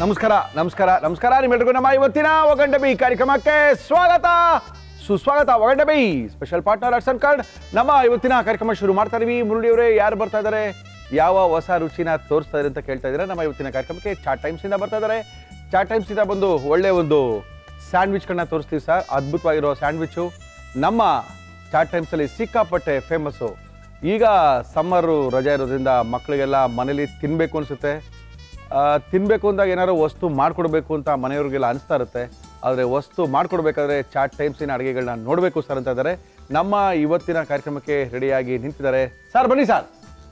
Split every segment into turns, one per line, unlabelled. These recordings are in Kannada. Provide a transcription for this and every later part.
ನಮಸ್ಕಾರ ನಿಮ್ಮೆಲ್ಲರಿಗೂ ನಮ್ಮ ಇವತ್ತಿನ ಒಗಂಡ ಬಿ ಕಾರ್ಯಕ್ರಮಕ್ಕೆ ಸುಸ್ವಾಗತ. ಒಗಂಡ ಬಿ ಸ್ಪೆಷಲ್ ಪಾರ್ಟ್ನರ್ ಅರ್ಸನ್ ಕಾರ್ಡ್. ನಮ್ಮ ಇವತ್ತಿನ ಕಾರ್ಯಕ್ರಮ ಶುರು ಮಾಡ್ತಾ ಇದೀವಿ. ಮುರುಳಿಯವರೇ, ಯಾರು ಬರ್ತಾ ಇದ್ದಾರೆ, ಯಾವ ಹೊಸ ರುಚಿನ ತೋರಿಸ್ತಾ ಇದ್ದಾರೆ ಅಂತ ಕೇಳ್ತಾ ಇದ್ದಾರೆ. ನಮ್ಮ ಇವತ್ತಿನ ಕಾರ್ಯಕ್ರಮಕ್ಕೆ ಚಾಟ್ ಟೈಮ್ಸ್ ಇಂದ ಬರ್ತಾ ಇದ್ದಾರೆ. ಚಾಟ್ ಟೈಮ್ಸ್ ಇಂದ ಬಂದು ಒಳ್ಳೆ ಒಂದು ಸ್ಯಾಂಡ್ವಿಚ್ಗಳನ್ನ ತೋರಿಸ್ತೀವಿ ಸರ್. ಅದ್ಭುತವಾಗಿರೋ ಸ್ಯಾಂಡ್ವಿಚ್ಚು ನಮ್ಮ ಚಾಟ್ ಟೈಮ್ಸ್ ಅಲ್ಲಿ ಸಿಕ್ಕಾಪಟ್ಟೆ ಫೇಮಸ್ಸು. ಈಗ ಸಮ್ಮರು ರಜೆ ಇರೋದ್ರಿಂದ ಮಕ್ಕಳಿಗೆಲ್ಲ ಮನೇಲಿ ತಿನ್ನಬೇಕು ಅನಿಸುತ್ತೆ. ತಿನ್ನಬೇಕು ಅಂದಾಗ ಏನಾದ್ರು ವಸ್ತು ಮಾಡಿಕೊಡ್ಬೇಕು ಅಂತ ಮನೆಯವ್ರಿಗೆಲ್ಲ ಅನಿಸ್ತಾ ಇರುತ್ತೆ. ಆದರೆ ವಸ್ತು ಮಾಡಿಕೊಡ್ಬೇಕಾದ್ರೆ ಚಾಟ್ ಟೈಮ್ಸಿನ ಅಡುಗೆಗಳನ್ನ ನೋಡಬೇಕು ಸರ್ ಅಂತ ಇದ್ದಾರೆ. ನಮ್ಮ ಇವತ್ತಿನ ಕಾರ್ಯಕ್ರಮಕ್ಕೆ ರೆಡಿಯಾಗಿ ನಿಂತಿದ್ದಾರೆ. ಸರ್ ಬನ್ನಿ ಸರ್.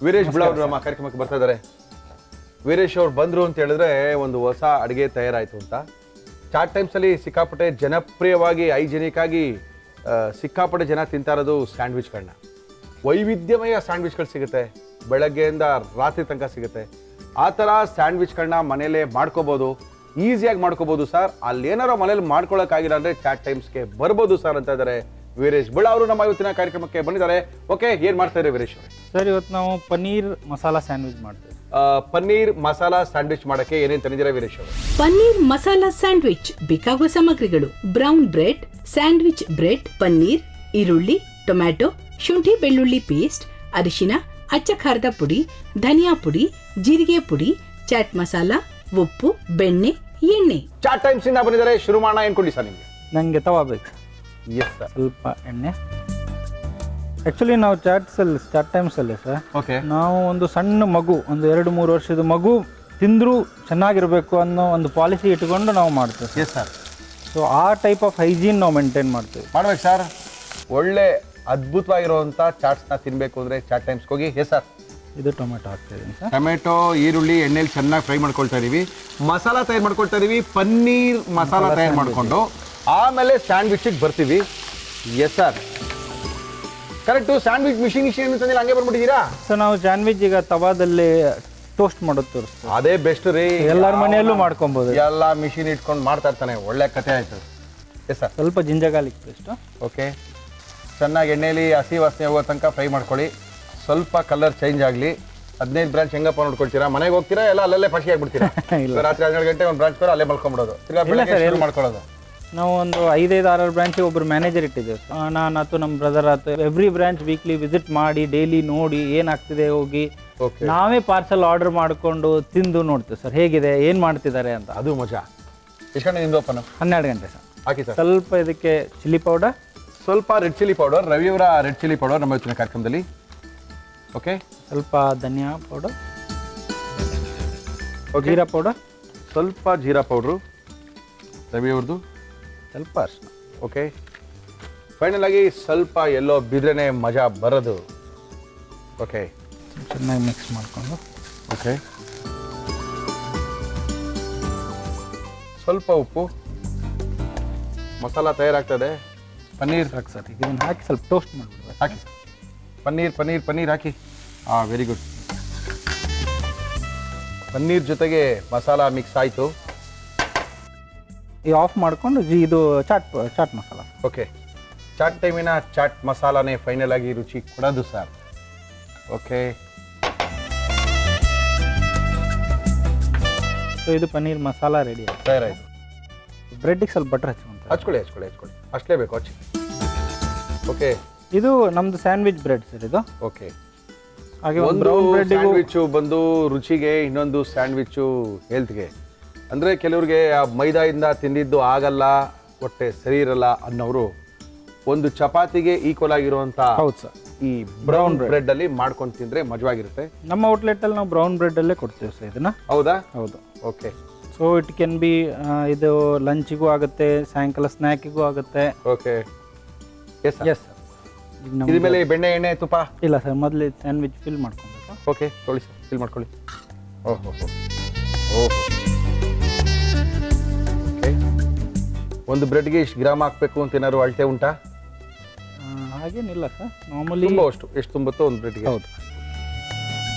ವೀರೇಶ್ ಬಿಳ ಅವರು ನಮ್ಮ ಕಾರ್ಯಕ್ರಮಕ್ಕೆ ಬರ್ತಾ ಇದ್ದಾರೆ. ವೀರೇಶ್ ಅವ್ರು ಬಂದರು ಅಂತ ಹೇಳಿದ್ರೆ ಒಂದು ಹೊಸ ಅಡುಗೆ ತಯಾರಾಯಿತು ಅಂತ. ಚಾಟ್ ಟೈಮ್ಸಲ್ಲಿ ಸಿಕ್ಕಾಪಟ್ಟೆ ಜನಪ್ರಿಯವಾಗಿ ಹೈಜಿನಿಕ್ ಆಗಿ ಸಿಕ್ಕಾಪಟ್ಟೆ ಜನ ತಿಂತಾ ಇರೋದು ಸ್ಯಾಂಡ್ವಿಚ್ಗಳನ್ನ. ವೈವಿಧ್ಯಮಯ ಸ್ಯಾಂಡ್ವಿಚ್ಗಳು ಸಿಗುತ್ತೆ, ಬೆಳಗ್ಗೆಯಿಂದ ರಾತ್ರಿ ತನಕ ಸಿಗುತ್ತೆ. ಆ ಥರ ಸ್ಯಾಂಡ್ವಿಚ್ಗಳನ್ನ ಮನೇಲೇ ಮಾಡ್ಕೋಬೋದು, ಈಸಿಯಾಗಿ ಮಾಡ್ಕೋಬೋದು ಸರ್. ಅಲ್ಲಿ ಏನಾರೋ ಮನೇಲಿ ಮಾಡ್ಕೊಳ್ಳೋಕ್ಕಾಗಿಲ್ಲ ಅಂದರೆ ಚಾಟ್ ಟೈಮ್ಸ್ಗೆ ಬರ್ಬೋದು ಸರ್ ಅಂತ ಇದ್ದಾರೆ ವೀರೇಶ್ ಬಿಳ ಅವರು. ನಮ್ಮ ಇವತ್ತಿನ ಕಾರ್ಯಕ್ರಮಕ್ಕೆ ಬಂದಿದ್ದಾರೆ. ಓಕೆ, ಏನು ಮಾಡ್ತಾ ಇದ್ದಾರೆ ವೀರೇಶ್ ಅವರೇ?
ಸರ್, ಇವತ್ತು ನಾವು ಪನ್ನೀರ್ ಮಸಾಲಾ ಸ್ಯಾಂಡ್ವಿಚ್ ಮಾಡ್ತೀವಿ.
ಪನ್ನೀರ್ ಮಸಾಲಾ ಸ್ಯಾಂಡ್ವಿಚ್ ಮಾಡೋಕ್ಕೆ ಏನೇನು ತಂದಿದ್ದೀರಾ ವೀರೇಶ್ ಅವರು?
ಪನ್ನೀರ್ ಮಸಾಲಾ ಸ್ಯಾಂಡ್ವಿಚ್ ಬೇಕಾಗುವ ಸಾಮಗ್ರಿಗಳು: brown bread, sandwich bread, paneer, ಈರುಳ್ಳಿ, ಟೊಮ್ಯಾಟೊ, ಶುಂಠಿ ಬೆಳ್ಳುಳ್ಳಿ ಪೇಸ್ಟ್, ಅರಿಶಿನ, ಅಚ್ಚ ಖಾರದ ಪುಡಿ, ಧನಿಯಾ ಪುಡಿ, ಜೀರಿಗೆ ಪುಡಿ, ಚಾಟ್ ಮಸಾಲ, ಉಪ್ಪು, ಬೆಣ್ಣೆ, ಎಣ್ಣೆ.
ಚಾಟ್ ಟೈಮ್ಸ್ ಇಂದ ಬಂದಿದ್ದಾರೆ. ಶುರು ಮಾಡೋಣ. ಏನು ಕೊಡಿ ಸರ್ ನಿಮಗೆ?
ನನಗೆ ತವಾ ಬೇಕು.
S sir.
ಸ್ವಲ್ಪ ಎಣ್ಣೆ. ಆ್ಯಕ್ಚುಲಿ ನಾವು ಚಾಟ್ ಟೈಮ್ಸಲ್ಲಿ ಸರ್,
ಓಕೆ,
ನಾವು ಒಂದು ಸಣ್ಣ ಮಗು, ಒಂದು 2-3 ವರ್ಷದ ಮಗು ತಿಂದರೂ ಚೆನ್ನಾಗಿರಬೇಕು ಅನ್ನೋ ಒಂದು ಪಾಲಿಸಿ ಇಟ್ಕೊಂಡು ನಾವು ಮಾಡ್ತೇವೆ.
Yes sir.
ಸೊ ಆ ಟೈಪ್ ಆಫ್ ಹೈಜೀನ್ ನಾವು ಮೇಂಟೈನ್ ಮಾಡ್ತೀವಿ.
ಮಾಡ್ಬೇಕು ಸರ್. ಒಳ್ಳೆ ಅದ್ಭುತವಾಗಿರುವಂಥ ಚಾಟ್ಸ್ನ ತಿನ್ನಬೇಕು ಅಂದರೆ ಚಾಟ್ ಟೈಮ್ಸ್ಗೆ ಹೋಗಿ. Yes sir.
ಇದು ಟೊಮೆಟೊ ಹಾಕ್ತಿದ್ದೀನಿ ಸರ್.
ಟೊಮೆಟೊ, ಈರುಳ್ಳಿ, ಎಣ್ಣೆಲಿ ಚೆನ್ನಾಗಿ ಫ್ರೈ ಮಾಡ್ಕೊಳ್ತಾ ಇದೀವಿ. ಮಸಾಲ ತಯಾರು ಮಾಡ್ಕೊಳ್ತಾ ಇದೀವಿ. ಪನ್ನೀರ್ ಮಸಾಲ ತಯಾರು ಮಾಡಿಕೊಂಡು ಆಮೇಲೆ ಸ್ಯಾಂಡ್ವಿಚ್ಗೆ ಬರ್ತೀವಿ. Yes sir, correct. Sandwich machine ಅಂತಂದಿಲ್ಲ, ಹಂಗೆ ಬಂದ್ಬಿಟ್ಟಿದ್ದೀರಾ?
ಸೊ ನಾವು ಸ್ಯಾಂಡ್ವಿಚ್ ಈಗ ತವಾದಲ್ಲಿ ಟೋಸ್ಟ್ ಮಾಡೋದು ತೋರಿಸ್ತೀವಿ.
ಅದೇ ಬೆಸ್ಟ್ ರೀ.
ಎಲ್ಲರ ಮನೆಯಲ್ಲೂ ಮಾಡ್ಕೊಬೋದು.
ಎಲ್ಲ ಮಿಷಿನ್ ಇಟ್ಕೊಂಡು ಮಾಡ್ತಾ ಇರ್ತಾನೆ. ಒಳ್ಳೆ ಕಥೆ ಆಯಿತು. S sir.
ಸ್ವಲ್ಪ ಜಿಂಜರ್ ಗಾರ್ಲಿಕ್ ಪೇಸ್ಟು.
ಓಕೆ, ಚೆನ್ನಾಗಿ ಎಣ್ಣೆಯಲ್ಲಿ ಹಸಿ ವಾಸನೆ ಹೋಗೋ ತನಕ ಫ್ರೈ ಮಾಡ್ಕೊಳ್ಳಿ. ಸ್ವಲ್ಪ ಕಲರ್ ಚೇಂಜ್ ಆಗಲಿ. 15 ಬ್ರಾಂಚ್ ಹೆಂಗಪ್ಪ ನೋಡ್ಕೊಳ್ತೀರಾ? ಮನೆಗೆ ಹೋಗ್ತೀರಾ ಇಲ್ಲ ಅಲ್ಲೇ ಫಸಿ ಆಗಿಬಿಡ್ತೀರಾ? ರಾತ್ರಿ 12 ಗಂಟೆ ಒಂದು ಬ್ರಾಂಚ್ ಅಲ್ಲೇ ಮಲ್ಕೊಂಡ್ಬಿಡೋದು, ತಿರ್ಗಾ ಬೆಳಗ್ಗೆ ಮಾಡ್ಕೊಳ್ಳೋದು.
ನಾವು ಒಂದು 5-6 ಬ್ರಾಂಚಿಗೆ ಒಬ್ಬರು ಮ್ಯಾನೇಜರ್ ಇಟ್ಟಿದ್ದೇವೆ. ನಾನು ಆಯ್ತು, ನಮ್ಮ ಬ್ರದರ್ ಆಯ್ತು, ಎವ್ರಿ ಬ್ರಾಂಚ್ ವೀಕ್ಲಿ ವಿಸಿಟ್ ಮಾಡಿ ಡೈಲಿ ನೋಡಿ ಏನಾಗ್ತಿದೆ ಹೋಗಿ ನಾವೇ ಪಾರ್ಸಲ್ ಆರ್ಡರ್ ಮಾಡಿಕೊಂಡು ತಿಂದು ನೋಡ್ತೀವಿ ಸರ್, ಹೇಗಿದೆ, ಏನು ಮಾಡ್ತಿದ್ದಾರೆ ಅಂತ.
ಅದು ಮಜಾ. ಎಷ್ಟು ಗಂಟೆ ನಿಮ್ದು ಓಪನ್?
12 ಗಂಟೆ ಸರ್.
ಹಾಕಿ ಸರ್.
ಸ್ವಲ್ಪ ಇದಕ್ಕೆ ಚಿಲ್ಲಿ ಪೌಡರ್,
ಸ್ವಲ್ಪ ರೆಡ್ ಚಿಲ್ಲಿ ಪೌಡರ್, ರವಿಯವರ ರೆಡ್ ಚಿಲ್ಲಿ ಪೌಡರ್ ನಮ್ಮ ಇವತ್ತಿನ ಕಾರ್ಯಕ್ರಮದಲ್ಲಿ. ಓಕೆ,
ಸ್ವಲ್ಪ ಧನಿಯಾ ಪೌಡರ್, ಜೀರಾ ಪೌಡರ್,
ಸ್ವಲ್ಪ ಜೀರಾ ಪೌಡ್ರು ರವಿಯವ್ರದ್ದು,
ಸ್ವಲ್ಪ ಅರಿಶಿನ.
ಓಕೆ, ಫೈನಲ್ ಆಗಿ ಸ್ವಲ್ಪ ಎಲ್ಲೋ ಬಿದ್ರೇ ಮಜಾ ಬರೋದು. ಓಕೆ,
ಚೆನ್ನಾಗಿ ಮಿಕ್ಸ್ ಮಾಡಿಕೊಂಡು.
ಓಕೆ, ಸ್ವಲ್ಪ ಉಪ್ಪು. ಮಸಾಲ ತಯಾರಾಗ್ತದೆ. ಪನ್ನೀರ್
ಸಾಕು ಸರ್. ಈಗ ಇದನ್ನು ಹಾಕಿ ಸ್ವಲ್ಪ ಟೋಸ್ಟ್ ಮಾಡಿಬಿಡ್ಬೇಕು.
ಹಾಕಿ ಸರ್. ಪನ್ನೀರ್ ಹಾಕಿ. Very good. ಪನ್ನೀರ್ ಜೊತೆಗೆ ಮಸಾಲ ಮಿಕ್ಸ್ ಆಯಿತು.
ಈಗ ಆಫ್ ಮಾಡಿಕೊಂಡು ಇದು ಚಾಟ್ ಮಸಾಲ.
ಓಕೆ, ಚಾಟ್ ಟೈಮಿನ ಚಾಟ್ ಮಸಾಲಾನೇ ಫೈನಲ್ ಆಗಿ ರುಚಿ ಕೊಡೋದು ಸರ್. ಓಕೆ,
ಸೊ ಇದು ಪನ್ನೀರ್ ಮಸಾಲ ರೆಡಿ ಆಯಿತು.
ತಯಾರಾಯಿತು.
ಬ್ರೆಡ್ಡಿಗೆ ಸ್ವಲ್ಪ ಬಟರ್
ಹಚ್ಕೊಳ್ಳಿ. ಹಚ್ಚಲೇಬೇಕು, ಹಚ್ಚಿ. ಓಕೆ,
ಇದು ನಮ್ದು ಸ್ಯಾಂಡ್ವಿಚ್ ಬ್ರೆಡ್ ಸರ್ ಇದು.
ಓಕೆ,
ಹಾಗೆ ಒಂದು
ಒಂದು
ಬ್ರೌನ್ ಬ್ರೆಡ್
ಸ್ಯಾಂಡ್ವಿಚ್ಚು ಬಂದು ರುಚಿಗೆ, ಇನ್ನೊಂದು ಸ್ಯಾಂಡ್ವಿಚ್ಚು ಹೆಲ್ತ್ಗೆ. ಅಂದರೆ ಕೆಲವ್ರಿಗೆ ಆ ಮೈದಾಯಿಂದ ತಿಂದಿದ್ದು ಆಗಲ್ಲ, ಹೊಟ್ಟೆ ಸರಿ ಇರಲ್ಲ ಅನ್ನೋರು ಒಂದು ಚಪಾತಿಗೆ ಈಕ್ವಲ್ ಆಗಿರುವಂಥ
ಹೌದು ಸರ್,
ಈ ಬ್ರೌನ್ ಬ್ರೆಡ್ ಅಲ್ಲಿ ಮಾಡ್ಕೊಂಡು ತಿಂದ್ರೆ ಮಜವಾಗಿರುತ್ತೆ.
ನಮ್ಮ ಔಟ್ಲೆಟಲ್ಲಿ ನಾವು ಬ್ರೌನ್ ಬ್ರೆಡ್ಡಲ್ಲೇ ಕೊಡ್ತೀವಿ ಸರ್ ಇದನ್ನು.
ಹೌದಾ?
ಹೌದು.
Okay,
so it can be ಇದು ಲಂಚಿಗೂ ಆಗುತ್ತೆ, ಸಾಯಂಕಾಲ ಸ್ನ್ಯಾಕಿಗೂ ಆಗುತ್ತೆ.
Okay, yes
yes sir.
ಇದ್ರ ಮೇಲೆ ಬೆಣ್ಣೆ, ಎಣ್ಣೆ, ತುಪ್ಪ?
ಇಲ್ಲ ಸರ್, ಮೊದಲು ಸ್ಯಾಂಡ್ವಿಚ್ ಫಿಲ್ ಮಾಡ್ಕೊಬೇಕು.
ಓಕೆ, ತೊಗೊಳ್ಳಿ ಸರ್, ಫಿಲ್ ಮಾಡ್ಕೊಳ್ಳಿ. ಓಹೋ ಓಹೋ. ಓಕೆ, ಒಂದು ಬ್ರೆಡ್ಗೆ ಇಷ್ಟು ಗ್ರಾಮ್ ಹಾಕಬೇಕು ಅಂತ ಏನಾದ್ರು ಅಳತೆ ಉಂಟಾ?
ಹಾಗೇನಿಲ್ಲ ಸರ್, ನಾರ್ಮಲಿ
ತುಂಬ ಅಷ್ಟು ಎಷ್ಟು ತುಂಬುತ್ತೋ ಒಂದು ಬ್ರೆಡ್ಗೆ.
ಹೌದು.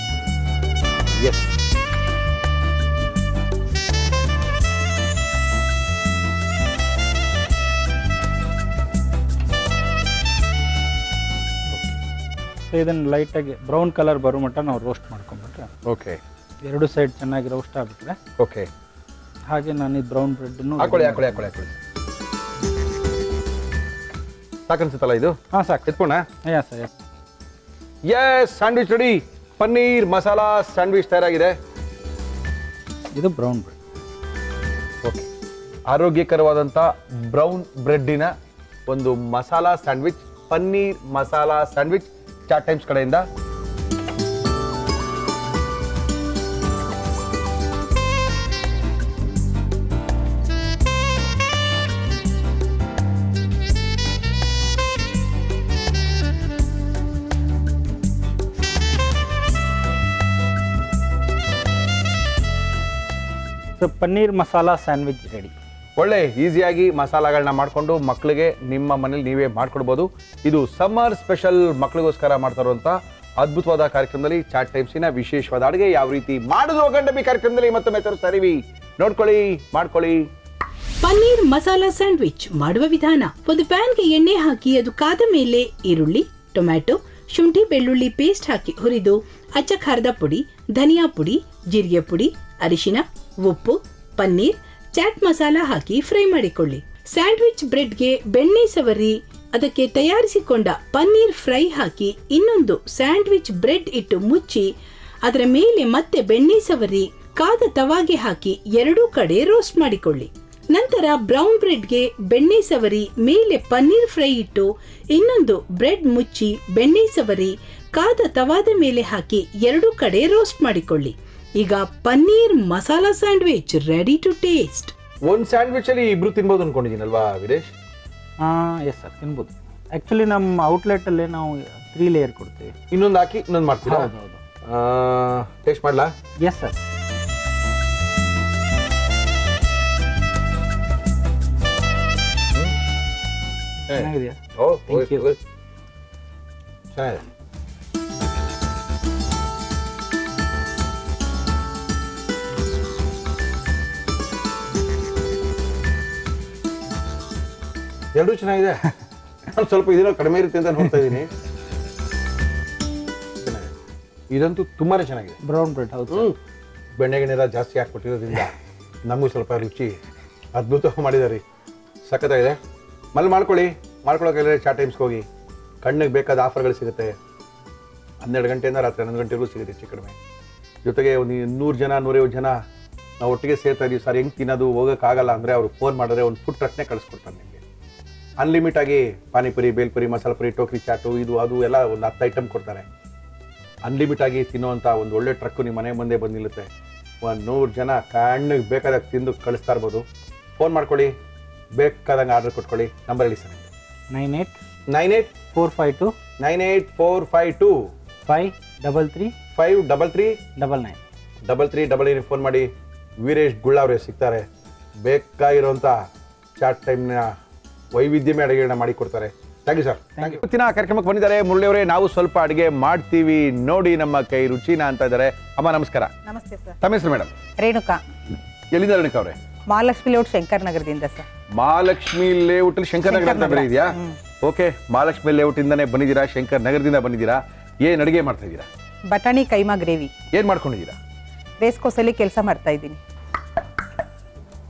ಎಸ್.
ಸೊ ಇದನ್ನು ಲೈಟಾಗಿ ಬ್ರೌನ್ ಕಲರ್ ಬರೋ ಮಟ್ಟ ನಾವು ರೋಸ್ಟ್ ಮಾಡ್ಕೊಂಡ್ಬಿಟ್ರೆ
ಓಕೆ,
ಎರಡು ಸೈಡ್ ಚೆನ್ನಾಗಿ ರೋಸ್ಟ್ ಆಗಿಬಿಟ್ರೆ
ಓಕೆ,
ಹಾಗೆ ನಾನು ಈ ಬ್ರೌನ್ ಬ್ರೆಡ್ನು
ಹಾಕೊಳ್ಳಿ ಸಾಕನ್ಸುತ್ತಲ್ಲ ಇದು?
ಹಾಂ ಸಾಕು.
ಎತ್ಕೋಣ.
Yeah sir.
Yes, sandwich ready. Paneer masala sandwich ತಯಾರಾಗಿದೆ.
ಇದು ಬ್ರೌನ್ ಬ್ರೆಡ್.
ಓಕೆ, ಆರೋಗ್ಯಕರವಾದಂಥ ಬ್ರೌನ್ ಬ್ರೆಡ್ಡಿನ ಒಂದು masala sandwich, paneer masala sandwich Chaat Times ಕಡೆಯಿಂದ.
So paneer masala sandwich ready.
ಒಳ್ಳೆ ಈಸಿಯಾಗಿ ಮಸಾಲಾಗಳನ್ನ ಮಾಡಿಕೊಂಡು ಮಕ್ಕಳಿಗೆ ನಿಮ್ಮ ಮನೇಲಿ ನೀವೇ ಮಾಡ್ಕೊಡ್ಬೋದು. ಇದು ಸಮ್ಮರ್ ಸ್ಪೆಷಲ್ ಮಕ್ಕಳಿಗೋಸ್ಕರ ಮಾಡ್ತಾ ಇರುವಂಥ ಅದ್ಭುತವಾದ ಕಾರ್ಯಕ್ರಮದಲ್ಲಿ ಚಾಟ್ ಟೈಮ್ಸಿನ ವಿಶೇಷವಾದ ಅಡುಗೆ ಯಾವ ರೀತಿ ಮಾಡೋದು ಗಂಡಬಿ ಕಾರ್ಯಕ್ರಮದಲ್ಲಿ ಮತ್ತೊಮ್ಮೆ ತೋರಿಸ್ತಾರೀವಿ. ನೋಡ್ಕೊಳ್ಳಿ, ಮಾಡ್ಕೊಳ್ಳಿ.
ಪನ್ನೀರ್ ಮಸಾಲಾ ಸ್ಯಾಂಡ್ವಿಚ್ ಮಾಡುವ ವಿಧಾನ: ಒಂದು ಪ್ಯಾನ್ಗೆ ಎಣ್ಣೆ ಹಾಕಿ ಅದು ಕಾದ ಮೇಲೆ ಈರುಳ್ಳಿ, ಟೊಮ್ಯಾಟೊ, ಶುಂಠಿ ಬೆಳ್ಳುಳ್ಳಿ ಪೇಸ್ಟ್ ಹಾಕಿ ಹುರಿದು ಅಚ್ಚ ಖಾರದ ಪುಡಿ, ಧನಿಯಾ ಪುಡಿ, ಜೀರಿಗೆ ಪುಡಿ, ಅರಿಶಿನ, ಉಪ್ಪು, ಪನ್ನೀರ್, ಚಾಟ್ ಮಸಾಲ ಹಾಕಿ ಫ್ರೈ ಮಾಡಿಕೊಳ್ಳಿ. ಸ್ಯಾಂಡ್ವಿಚ್ ಬ್ರೆಡ್ಗೆ ಬೆಣ್ಣೆ ಸವರಿ ಅದಕ್ಕೆ ತಯಾರಿಸಿಕೊಂಡ ಪನ್ನೀರ್ ಫ್ರೈ ಹಾಕಿ ಇನ್ನೊಂದು ಸ್ಯಾಂಡ್ವಿಚ್ ಬ್ರೆಡ್ ಇಟ್ಟು ಮುಚ್ಚಿ ಅದರ ಮೇಲೆ ಮತ್ತೆ ಬೆಣ್ಣೆ ಸವರಿ ಕಾದ ತವಾಗೆ ಹಾಕಿ ಎರಡೂ ಕಡೆ ರೋಸ್ಟ್ ಮಾಡಿಕೊಳ್ಳಿ. ನಂತರ ಬ್ರೌನ್ ಬ್ರೆಡ್ಗೆ ಬೆಣ್ಣೆ ಸವರಿ ಮೇಲೆ ಪನ್ನೀರ್ ಫ್ರೈ ಇಟ್ಟು ಇನ್ನೊಂದು ಬ್ರೆಡ್ ಮುಚ್ಚಿ ಬೆಣ್ಣೆ ಸವರಿ ಕಾದ ತವಾದ ಮೇಲೆ ಹಾಕಿ ಎರಡೂ ಕಡೆ ರೋಸ್ಟ್ ಮಾಡಿಕೊಳ್ಳಿ. ಈಗ paneer masala sandwich ready to taste.
ಒಂದು ಸ್ಯಾಂಡ್ವಿಚ್ ಅಲ್ಲಿ ಇಬ್ರು ತಿನ್ಬೋದು ಅನ್ಕೊಂಡಿದ್ದೀನಲ್ವಾ ವಿದೇಶ್?
ಎಸ್ ಸರ್, ತಿನ್ಬೋದು. ಆ್ಯಕ್ಚುಲಿ ನಮ್ಮ ಔಟ್ಲೆಟಲ್ಲೇ ನಾವು 3 ಲೇಯರ್ ಕೊಡ್ತೀವಿ.
ಇನ್ನೊಂದು ಹಾಕಿ ಇನ್ನೊಂದು ಮಾಡ್ತೀರಾ?
ಹೌದು.
ಟೇಸ್ಟ್ ಮಾಡ್ಲಾ?
Yes sir. ಚೆನ್ನಾಗಿದೆಯಾ?
Thank you. ಚೆನ್ನಾಗಿದೆ. ಎರಡೂ ಚೆನ್ನಾಗಿದೆ. ನಾನು ಸ್ವಲ್ಪ ಇದನ್ನ ಕಡಿಮೆ ಇರುತ್ತೆ ಅಂತ ನೋಡ್ತಾ ಇದ್ದೀನಿ. ಇದಂತೂ ತುಂಬಾನೇ ಚೆನ್ನಾಗಿದೆ.
Brown bread. ಹೌದು.
ಬೆಣ್ಣೆಗೆಣ್ಣೆಲ್ಲ ಜಾಸ್ತಿ ಹಾಕ್ಕೊಟ್ಟಿರೋದ್ರಿಂದ ನಮಗೂ ಸ್ವಲ್ಪ ರುಚಿ ಅದ್ಭುತ ಮಾಡಿದ್ದಾರೆ. ಸಖತ್ತಾಗಿದೆ. ಮಾಡ್ಕೊಳ್ಳೋಕೆ ಚಾಟ್ ಟೈಮ್ಸ್ಗೆ ಹೋಗಿ ಕಣ್ಣಿಗೆ ಬೇಕಾದ ಆಫರ್ಗಳು ಸಿಗುತ್ತೆ. 12 ಗಂಟೆಯಿಂದ ರಾತ್ರಿ 11 ಗಂಟೆವರೆಗೂ ಸಿಗುತ್ತೆ ಹೆಚ್ಚು ಕಡಿಮೆ. ಜೊತೆಗೆ ಒಂದು 100 ಜನ 150 ಜನ ನಾವು ಒಟ್ಟಿಗೆ ಸೇರ್ತಾ ಇದೀವಿ ಸರ್, ಹೆಂಗೆ ತಿನ್ನೋದು ಹೋಗೋಕ್ಕಾಗಲ್ಲ ಅಂದರೆ ಅವ್ರು ಫೋನ್ ಮಾಡಿದ್ರೆ ಒಂದು ಫುಡ್ ಟ್ರಕ್ನೇ ಕಳಿಸ್ಕೊಡ್ತಾರೆ ನಿಮಗೆ. ಅನ್ಲಿಮಿಟ್ ಆಗಿ ಪಾನಿಪುರಿ, ಬೇಲ್ಪುರಿ, ಮಸಾಲ ಪುರಿ, ಟೋಕ್ರಿ ಚಾಟು, ಇದು ಅದು ಎಲ್ಲ ಒಂದು 10 ಐಟಮ್ ಕೊಡ್ತಾರೆ. ಅನ್ಲಿಮಿಟ್ ಆಗಿ ತಿನ್ನೋವಂಥ ಒಂದು ಒಳ್ಳೆ ಟ್ರಕ್ಕು ನಿಮ್ಮ ಮನೆ ಮುಂದೆ ಬಂದು ನಿಲ್ಲುತ್ತೆ. 100 ಜನ ಕಣ್ಣಿಗೆ ಬೇಕಾದಾಗ ತಿಂದು ಕಳಿಸ್ತಾ ಇರ್ಬೋದು. ಫೋನ್ ಮಾಡ್ಕೊಳ್ಳಿ, ಬೇಕಾದಂಗೆ ಆರ್ಡರ್ ಕೊಟ್ಕೊಳ್ಳಿ. ನಂಬರ್ ಹೇಳಿ ಸರ್.
98
452
533
533 99 ಫೋನ್ ಮಾಡಿ. ವೀರೇಶ್ ಗುಳ್ಳ ಅವರೇ ಸಿಗ್ತಾರೆ. ಬೇಕಾಗಿರುವಂಥ ಚಾಟ್ ಟೈಮ್ನ ವೈವಿಧ್ಯಮಯ ಅಡುಗೆಗಳನ್ನ ಮಾಡಿಕೊಡ್ತಾರೆ. Thank you sir. Thank you. ಇವತ್ತಿನ ಕಾರ್ಯಕ್ರಮಕ್ಕೆ ಬಂದಿದ್ದಾರೆ ಮುರಳಿ ಅವರೇ. ನಾವು ಸ್ವಲ್ಪ ಅಡುಗೆ ಮಾಡ್ತೀವಿ ನೋಡಿ ನಮ್ಮ ಕೈ ರುಚಿನ ಅಂತ ಇದ್ದಾರೆ. ಅಮ್ಮ ನಮಸ್ಕಾರ.
ನಮಸ್ತೆ ಸರ್.
ತಮ್ಮ ಹೆಸರು ಮೇಡಮ್?
ರೇಣುಕಾ.
ಎಲ್ಲಿಂದ ರೇಣುಕಾ ಅವರೇ?
ಮಹಾಲಕ್ಷ್ಮಿ ಲೇಔಟ್ ಶಂಕರ್ ನಗರದಿಂದ ಸರ್.
ಮಹಾಲಕ್ಷ್ಮಿ ಲೇಔಟ್ ಅಲ್ಲಿ ಶಂಕರ್ ನಗರ ಅಂತ ಬೇರೆ ಇದೆಯಾ? ಓಕೆ, ಮಹಾಲಕ್ಷ್ಮಿ ಲೇಔಟ್ ಇಂದಾನೆ ಬಂದಿದ್ದೀರಾ, ಶಂಕರ್ ನಗರದಿಂದ ಬಂದಿದ್ದೀರಾ. ಏನ್ ಅಡುಗೆ ಮಾಡ್ತಾ ಇದ್ದೀರಾ?
ಬಟಾಣಿ ಕೈಮಾ ಗ್ರೇವಿ.
ಏನ್ ಮಾಡ್ಕೊಂಡಿದ್ದೀರಾ?
ರೇಸ್ ಕೋರ್ಸಲ್ಲಿ ಕೆಲಸ ಮಾಡ್ತಾ ಇದ್ದೀನಿ.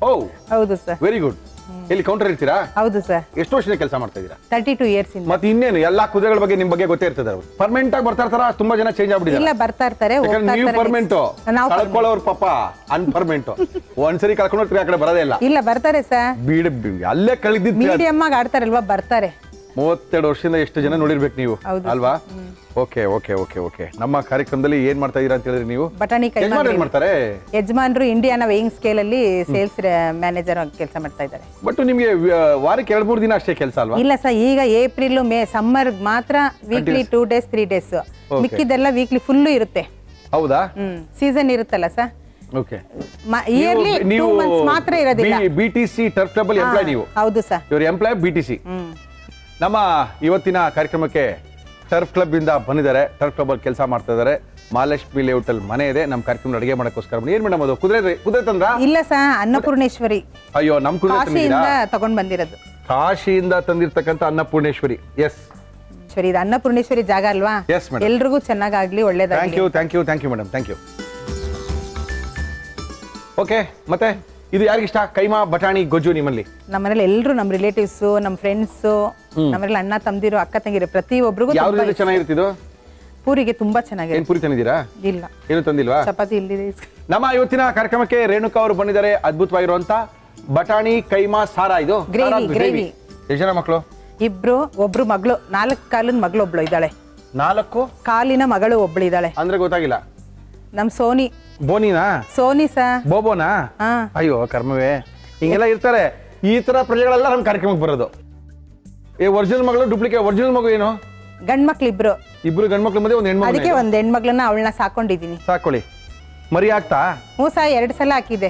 ಓ,
ಹೌದು ಸರ್.
Very good. ಇಲ್ಲಿ ಕೌಂಟರ್ ಇರ್ತೀರಾ?
ಹೌದು ಸರ್.
ಎಷ್ಟು ವರ್ಷದಿಂದ ಕೆಲಸ ಮಾಡ್ತಾ ಇದ್ದೀರಾ?
32 ಇಯರ್ಸ್ ಇಂದ.
ಮತ್ತೆ ಇನ್ನೇನು ಎಲ್ಲಾ ಕುದುರೆಗಳ ಬಗ್ಗೆ ನಿಮ್ ಬಗ್ಗೆ ಗೊತ್ತೇ ಇರ್ತದೆ. ಅವ್ರು ಪರ್ಮನೆಂಟ್ ಆಗಿ ಬರ್ತಾ ಇರ್ತಾರ? ತುಂಬಾ ಜನ ಚೇಂಜ್ ಆಗ್ಬಿಟ್ಟಿದ್ದಾರೆ.
ಇಲ್ಲ, ಬರ್ತಾ ಇರ್ತಾರೆ, ಹೋಗ್ತಾ
ನೀವು
ಇರ್ತಾರೆ.
ಪರ್ಮನೆಂಟ್, ಕಳ್ಕೊಳ್ಳೋರು ಪಾಪ ಅನ್ಪರ್ಮನೆಂಟ್. ಒಂದ್ಸರಿ ಕಳ್ಕೊಂಡು ಆ ಕಡೆ ಬರೋದೇ ಇಲ್ಲ.
ಇಲ್ಲ, ಬರ್ತಾರೆ ಸರ್.
ಅಲ್ಲೇ ಕಳೆದಿದ್ದು
ಮೀಡಿಯಂ ಆಗಿ ಆಡ್ತಾರಲ್ವಾ, ಬರ್ತಾರೆ.
32 ವರ್ಷದಿಂದ ಎಷ್ಟು ಜನ ನೋಡಿರ್ಬೇಕು ನೀವು,
ಹೌದು.
ಅಲ್ವಾ? Okay okay okay okay. ನಮ್ಮ ಕಾರ್ಯಕ್ರಮದಲ್ಲಿ ಏನ್ ಮಾಡ್ತಾ ಇದೀರಾ ಅಂತ ಹೇಳಿದ್ರೆ ನೀವು?
ಬಟಾಣಿ ಕೈಮಾ
ಯಜಮಾನ್ರು ಏನ್ ಮಾಡ್ತಾರೆ?
ಯಜಮಾನ್ರು ಇಂಡಿಯಾನ ವೇಯಿಂಗ್ ಸ್ಕೇಲ್ ಅಲ್ಲಿ ಸೇಲ್ಸ್ ಮ್ಯಾನೇಜರ್ ಆಗಿ ಕೆಲಸ ಮಾಡ್ತಾ ಇದ್ದಾರೆ.
ಬಟ್ ನಿಮ್ಗೆ ವಾರಕ್ಕೆ 2-3 ದಿನ ಅಷ್ಟೇ ಕೆಲಸ ಅಲ್ವಾ?
ಇಲ್ಲ ಸರ್, ಈಗ ಏಪ್ರಿಲ್ ಮೇ ಸಮ್ಮರ್ ಮಾತ್ರ ವೀಕ್ಲಿ 2 days 3 days. ಮಿಕ್ಕಿದೆಲ್ಲ ವೀಕ್ಲಿ ಫುಲ್ ಇರುತ್ತೆ.
ಹೌದಾ?
ಸೀಸನ್ ಇರುತ್ತಲ್ಲ ಸರ್.
ಓಕೆ.
ಇಯರ್ಲಿ 2 months ಮಾತ್ರ ಇರೋದಿಲ್ಲ.
ಬಿಟಿಸಿ ಟರ್ಫ್ ಕ್ಲಬ್ ಅಲ್ಲಿ ಎಂಪ್ಲಾಯ್ ನೀವು?
ಹೌದು ಸರ್.
ಇವರು ಎಂಪ್ಲಾಯ್ ಬಿಟಿಸಿ. ನಮ್ಮ ಇವತ್ತಿನ ಕಾರ್ಯಕ್ರಮಕ್ಕೆ ಟರ್ಫ್ ಕ್ಲಬ್ ಇಂದ ಬಂದಿದ್ದಾರೆ. ಟರ್ಫ್ ಕ್ಲಬ್ ಅಲ್ಲಿ ಕೆಲಸ ಮಾಡ್ತಾ ಇದ್ದಾರೆ. ಮಹಾಲಕ್ಷ್ಮಿ ಲೇಔಟ್ ಅಲ್ಲಿ ಮನೆ ಇದೆ. ನಮ್ಮ ಕಾರ್ಯಕ್ರಮ ಅಡುಗೆ ಮಾಡಕ್ಕೋಸ್ಕರ ಏನ್ ಮೇಡಮ್ ಅದು ಕುದುರೆ ತಂದ್ರ?
ಇಲ್ಲ ಸರ್, ಅನ್ನಪೂರ್ಣೇಶ್ವರಿ.
ಅಯ್ಯೋ, ನಮ್ ಕುದುರೆ
ಕಾಶಿಯಿಂದ ತಗೊಂಡ್ ಬಂದಿರೋದು.
ಕಾಶಿಯಿಂದ ತಂದಿರ್ತಕ್ಕಂಥ ಅನ್ನಪೂರ್ಣೇಶ್ವರಿ. ಎಸ್,
ಇದು ಅನ್ನಪೂರ್ಣೇಶ್ವರಿ ಜಾಗ ಅಲ್ವಾ?
Yes, madam.
ಎಲ್ರಿಗೂ ಚೆನ್ನಾಗಾಗ್ಲಿ, ಒಳ್ಳೇದಾಗ್ಲಿ.
Thank you madam, thank you. Okay, ಮತ್ತೆ ಇದು ಯಾರಿಗಿಷ್ಟ ಕೈಮಾ ಬಟಾಣಿ ಗೊಜ್ಜು ನಿಮ್ಮಲ್ಲಿ?
ನಮ್ಮನೇಲಿ ಎಲ್ಲರೂ ನಮ್ಮ ರಿಲೇಟಿವ್ಸು ನಮ್ಮ ಫ್ರೆಂಡ್ಸು ನಮ್ಮನೇಲಿ ಅಣ್ಣ ತಮ್ದಿರು ಅಕ್ಕ ತಂಗಿರು ಪ್ರತಿಯೊಬ್ಬರಿಗೂ
ಯಾವ್ದು ಚೆನ್ನಾಗಿರ್ತಿದ್ದು?
ಪೂರಿಗೆ ತುಂಬಾ ಚೆನ್ನಾಗಿದೆ.
ಏನ್ ಪೂರಿ ತಂದಿದ್ದೀರಾ?
ಇಲ್ಲ,
ಏನು ತಂದಿಲ್ವಾ?
ಚಪಾತಿ ಇಲ್ಲಿದೆ.
ನಮ್ಮ ಇವತ್ತಿನ ಕಾರ್ಯಕ್ರಮಕ್ಕೆ ರೇಣುಕಾ ಅವರು ಬಂದಿದ್ದಾರೆ. ಅದ್ಭುತವಾಗಿರುವಂತ ಬಟಾಣಿ ಕೈಮಾ ಸಾರಾ. ಇದು
ಗ್ರೇವಿ.
ಎಷ್ಟು ಜನ ಮಕ್ಕಳು?
ಇಬ್ರು, ಒಬ್ರು ಮಗಳು, 4 ಕಾಲಿನ ಮಗಳು ಒಬ್ಳು ಇದ್ದಾಳೆ.
4
ಕಾಲಿನ ಮಗಳು ಒಬ್ಳು ಇದ್ದಾಳೆ.
ಅಂದ್ರೆ ಗೊತ್ತಾಗಿಲ್ಲ.
ನಮ್ ಸೋನಿ.
ಬೋನಿನಾ?
ಸೋನಿ ಸಾ.
ಬೋಬೋನಾ?
ಹಾ.
ಅಯ್ಯೋ ಕರ್ಮವೇ, ಹಿಂಗೆಲ್ಲ ಇರ್ತಾರೆ. ಈ ತರ ಪ್ರಜೆಗಳೆಲ್ಲ ನಮ್ಮ ಕಾರ್ಯಕ್ರಮಕ್ಕೆ ಬರೋದು. ಒರಿಜಿನಲ್ ಮಗಳು, ಡೂಪ್ಲಿಕೇಟ್. ಒರಿಜಿನಲ್ ಮಗು ಏನು?
ಗಂಡ್ ಮಕ್ಳು ಇಬ್ರು.
ಇಬ್ರು ಗಂಡ್ ಮಕ್ಳು ಮಧ್ಯೆ ಒಂದು ಹೆಣ್ಮಕ್ಳು.
ಅದಕ್ಕೆ ಒಂದ್ ಹೆಣ್ಮಗ್ಳನ್ನ ಅವಳನ್ನ ಸಾಕೊಂಡಿದೀನಿ.
ಸಾಕೊಳ್ಳಿ. ಮರಿ ಆಗ್ತಾ?
ಹ್ಞೂ ಸಾ, 2 ಸಲ ಹಾಕಿದೆ.